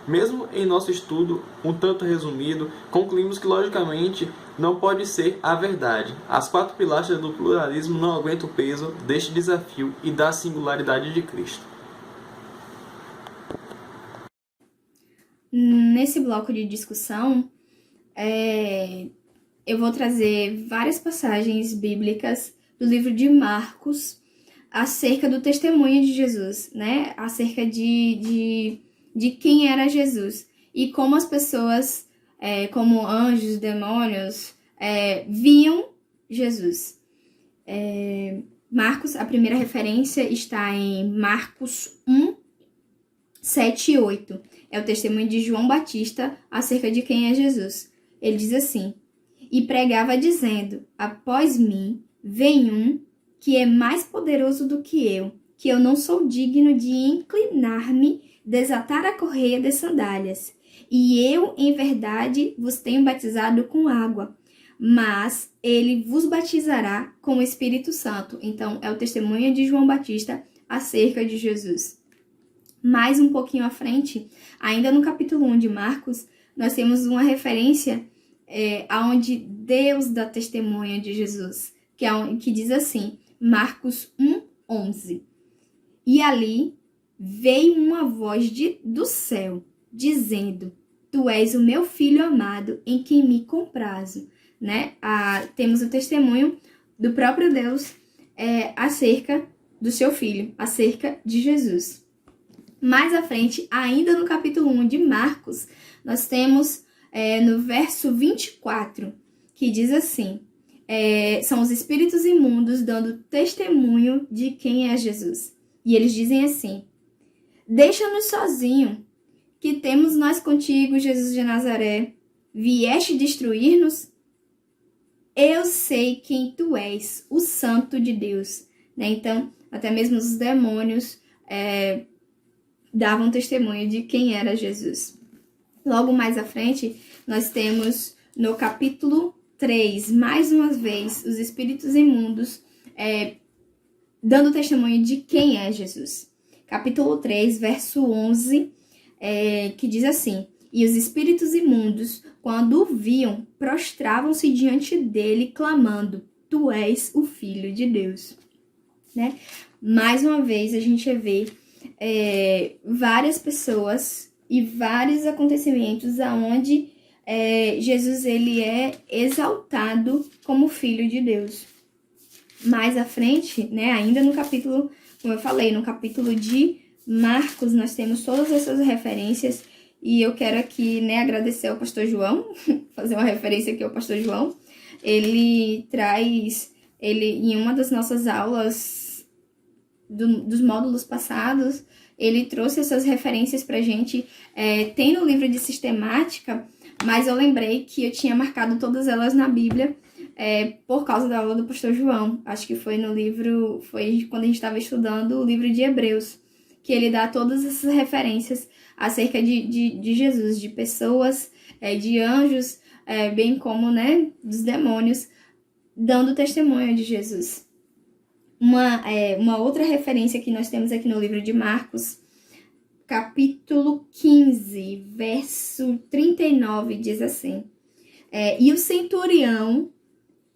[SPEAKER 1] Mesmo em nosso estudo, um tanto resumido, concluímos que logicamente não pode ser a verdade. As 4 pilastras do pluralismo não aguentam o peso deste desafio e da singularidade de Cristo.
[SPEAKER 12] Nesse bloco de discussão, eu vou trazer várias passagens bíblicas do livro de Marcos acerca do testemunho de Jesus, né? Acerca de quem era Jesus e como as pessoas, como anjos, demônios, viam Jesus. Marcos, a primeira referência está em Marcos 1, 7 e 8. É o testemunho de João Batista acerca de quem é Jesus. Ele diz assim: e pregava dizendo, após mim vem um que é mais poderoso do que eu não sou digno de inclinar-me, desatar a correia das sandálias. E eu, em verdade, vos tenho batizado com água, mas ele vos batizará com o Espírito Santo. Então, é o testemunho de João Batista acerca de Jesus. Mais um pouquinho à frente, ainda no capítulo 1 de Marcos, nós temos uma referência aonde Deus dá testemunho de Jesus, que diz assim, Marcos 1, 11. E ali veio uma voz do céu, dizendo, tu és o meu filho amado, em quem me comprazo. Né? Temos o testemunho do próprio Deus acerca do seu filho, acerca de Jesus. Mais à frente, ainda no capítulo 1 de Marcos, nós temos no verso 24, que diz assim, são os espíritos imundos dando testemunho de quem é Jesus. E eles dizem assim, deixa-nos sozinho, que temos nós contigo, Jesus de Nazaré, vieste destruir-nos? Eu sei quem tu és, o Santo de Deus. Né? Então, até mesmo os demônios davam testemunho de quem era Jesus. Logo mais à frente, nós temos no capítulo 3, mais uma vez, os espíritos imundos dando testemunho de quem é Jesus. Capítulo 3, verso 11, que diz assim, e os espíritos imundos, quando o viam, prostravam-se diante dele, clamando, tu és o Filho de Deus. Né? Mais uma vez, a gente vê várias pessoas e vários acontecimentos onde Jesus ele é exaltado como Filho de Deus. Mais à frente, né, ainda no capítulo, como eu falei, no capítulo de Marcos, nós temos todas essas referências e eu quero aqui, né, agradecer ao pastor João, fazer uma referência aqui ao pastor João. Ele em uma das nossas aulas dos módulos passados, ele trouxe essas referências pra gente, tem no livro de sistemática, mas eu lembrei que eu tinha marcado todas elas na Bíblia, por causa da aula do pastor João. Acho que foi foi quando a gente estava estudando o livro de Hebreus, que ele dá todas essas referências acerca de Jesus, de pessoas, de anjos, bem como, né, dos demônios, dando testemunho de Jesus. Uma outra referência que nós temos aqui no livro de Marcos, capítulo 15, verso 39, diz assim, e o centurião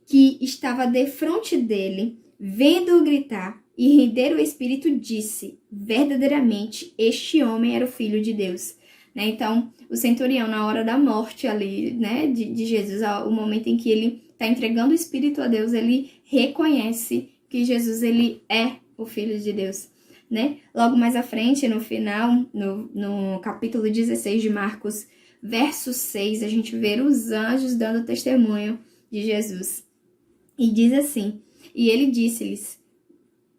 [SPEAKER 12] que estava defronte dele, vendo-o gritar e render o espírito, disse, verdadeiramente, este homem era o Filho de Deus. Né? Então, o centurião, na hora da morte ali, né, de Jesus, o momento em que ele está entregando o espírito a Deus, ele reconhece que Jesus ele é o Filho de Deus. Né? Logo mais à frente, no final, no capítulo 16 de Marcos, verso 6, a gente vê os anjos dando testemunho de Jesus. E diz assim, e ele disse-lhes,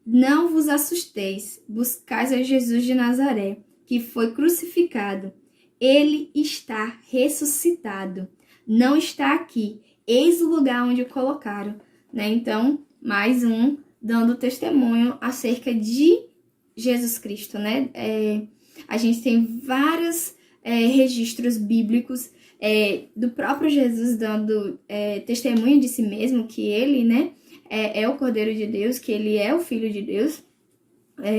[SPEAKER 12] não vos assusteis, buscais a Jesus de Nazaré, que foi crucificado. Ele está ressuscitado, não está aqui, eis o lugar onde o colocaram. Né? Então, mais um dando testemunho acerca de Jesus Cristo. Né? A gente tem vários registros bíblicos do próprio Jesus dando testemunho de si mesmo, que ele, né, é o Cordeiro de Deus, que ele é o Filho de Deus.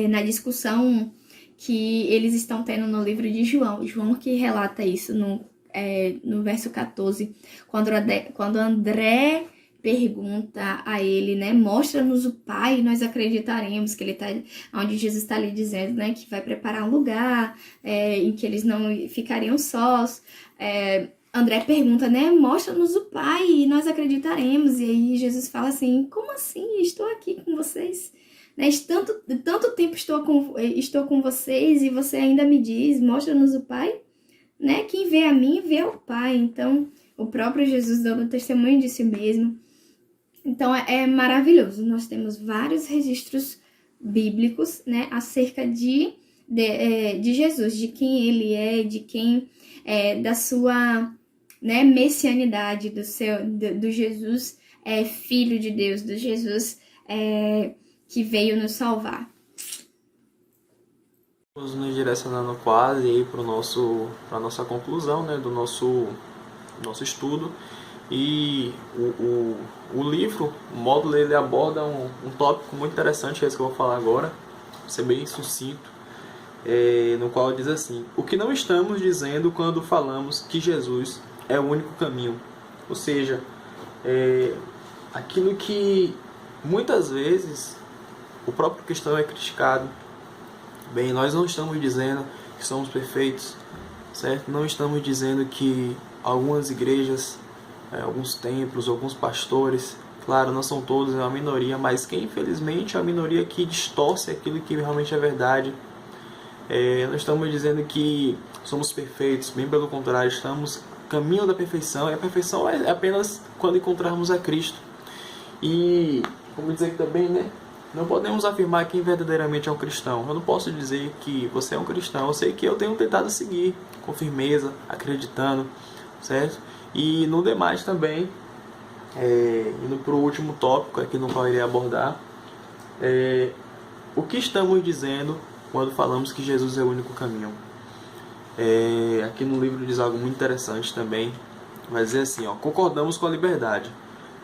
[SPEAKER 12] Na discussão que eles estão tendo no livro de João. João que relata isso no verso 14, quando André pergunta a ele, né, mostra-nos o Pai e nós acreditaremos, que ele tá, onde Jesus está lhe dizendo, né, que vai preparar um lugar em que eles não ficariam sós. André pergunta, né, mostra-nos o Pai e nós acreditaremos. E aí Jesus fala assim, como assim? Estou aqui com vocês, né, tanto tempo estou com vocês e você ainda me diz, mostra-nos o Pai, né, quem vê a mim vê o Pai. Então o próprio Jesus dando testemunho de si mesmo. Então é maravilhoso. Nós temos vários registros bíblicos, né, acerca de Jesus, de quem ele é, de quem da sua, né, messianidade, do Jesus filho de Deus, do Jesus que veio nos salvar.
[SPEAKER 1] Vamos nos direcionando quase aí para a nossa conclusão, né, do nosso estudo. E o livro, o módulo, ele aborda um tópico muito interessante, que é esse que eu vou falar agora, vou ser bem sucinto, no qual diz assim: o que não estamos dizendo quando falamos que Jesus é o único caminho. Ou seja, aquilo que muitas vezes o próprio cristão é criticado. Bem, nós não estamos dizendo que somos perfeitos, certo? Não estamos dizendo que algumas igrejas, alguns templos, alguns pastores, claro, não são todos, é uma minoria, mas que infelizmente é a minoria que distorce aquilo que realmente é verdade. Não estamos dizendo que somos perfeitos, bem pelo contrário, estamos caminho da perfeição, e a perfeição é apenas quando encontrarmos a Cristo. E, como dizer também, né, não podemos afirmar quem verdadeiramente é um cristão. Eu não posso dizer que você é um cristão, eu sei que eu tenho tentado seguir com firmeza, acreditando, certo? E no demais também, indo para o último tópico aqui no qual eu irei abordar, o que estamos dizendo quando falamos que Jesus é o único caminho. Aqui no livro diz algo muito interessante também, vai dizer assim, concordamos com a liberdade,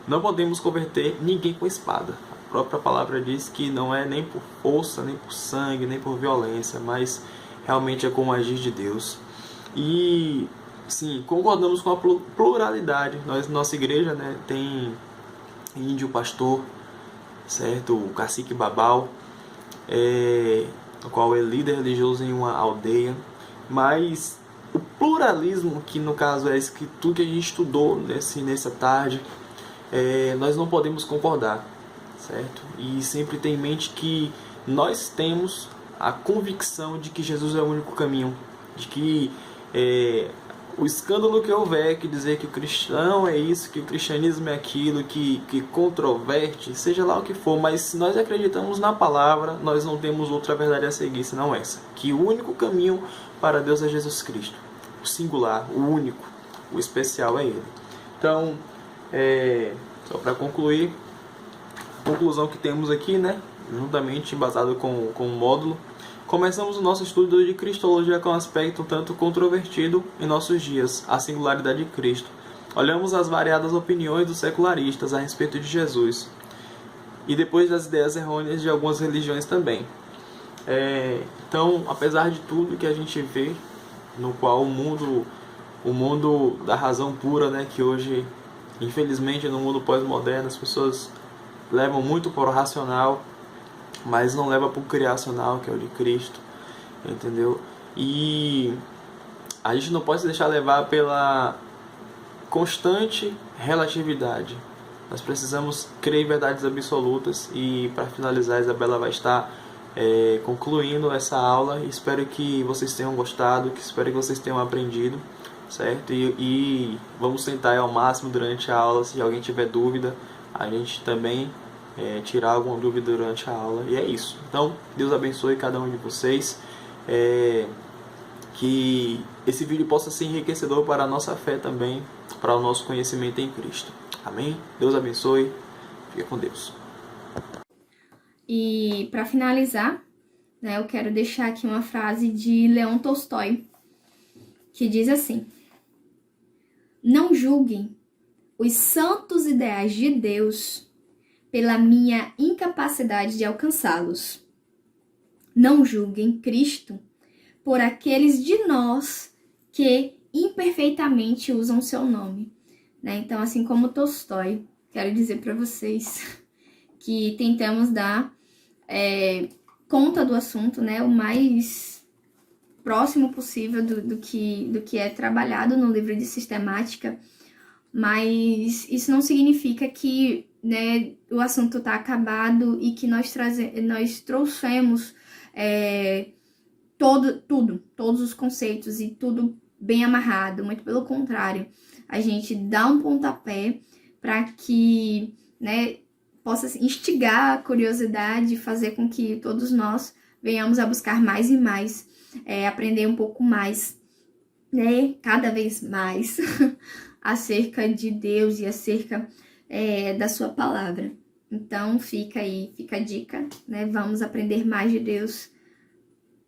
[SPEAKER 1] não podemos converter ninguém com espada. A própria palavra diz que não é nem por força, nem por sangue, nem por violência, mas realmente é com o agir de Deus. E sim, concordamos com a pluralidade. Nossa igreja, né, tem índio, pastor, certo? O cacique Babal, o qual é líder religioso em uma aldeia. Mas o pluralismo, que no caso é tudo que a gente estudou nessa tarde, nós não podemos concordar, certo? E sempre ter em mente que nós temos a convicção de que Jesus é o único caminho, de que o escândalo que houver, que dizer que o cristão é isso, que o cristianismo é aquilo, que controverte, seja lá o que for, mas se nós acreditamos na palavra, nós não temos outra verdade a seguir senão essa, que o único caminho para Deus é Jesus Cristo, o singular, o único, o especial é Ele. Então, só para concluir, a conclusão que temos aqui, né, juntamente embasado com o módulo, começamos o nosso estudo de Cristologia com um aspecto tanto controvertido em nossos dias, a singularidade de Cristo. Olhamos as variadas opiniões dos secularistas a respeito de Jesus e depois das ideias errôneas de algumas religiões também. Então, apesar de tudo que a gente vê, no qual o mundo da razão pura, né, que hoje, infelizmente, no mundo pós-moderno, as pessoas levam muito para o racional, mas não leva para o criacional, que é o de Cristo, entendeu? E a gente não pode se deixar levar pela constante relatividade. Nós precisamos crer em verdades absolutas. E para finalizar, a Isabela vai estar concluindo essa aula. Espero que vocês tenham gostado, espero que vocês tenham aprendido, certo? E vamos tentar ao máximo durante a aula, se alguém tiver dúvida, a gente também tirar alguma dúvida durante a aula. E é isso. Então, Deus abençoe cada um de vocês. Que esse vídeo possa ser enriquecedor para a nossa fé também, para o nosso conhecimento em Cristo. Amém? Deus abençoe. Fica com Deus.
[SPEAKER 12] E para finalizar, né, eu quero deixar aqui uma frase de Leão Tolstói, que diz assim: não julguem os santos ideais de Deus pela minha incapacidade de alcançá-los. Não julguem Cristo por aqueles de nós que imperfeitamente usam seu nome, né? Então, assim como Tolstói, quero dizer para vocês que tentamos dar conta do assunto, né? O mais próximo possível do que é trabalhado no livro de sistemática, mas isso não significa que, né, o assunto está acabado e que nós trouxemos todos os conceitos e tudo bem amarrado. Muito pelo contrário, a gente dá um pontapé para que, né, possa instigar a curiosidade, fazer com que todos nós venhamos a buscar mais e mais, aprender um pouco mais, né, cada vez mais acerca de Deus e acerca da sua palavra. Então fica a dica, né? Vamos aprender mais de Deus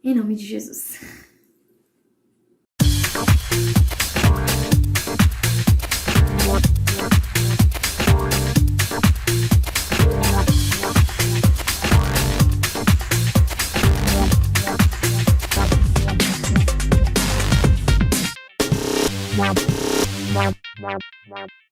[SPEAKER 12] em nome de Jesus.
[SPEAKER 13] Wow.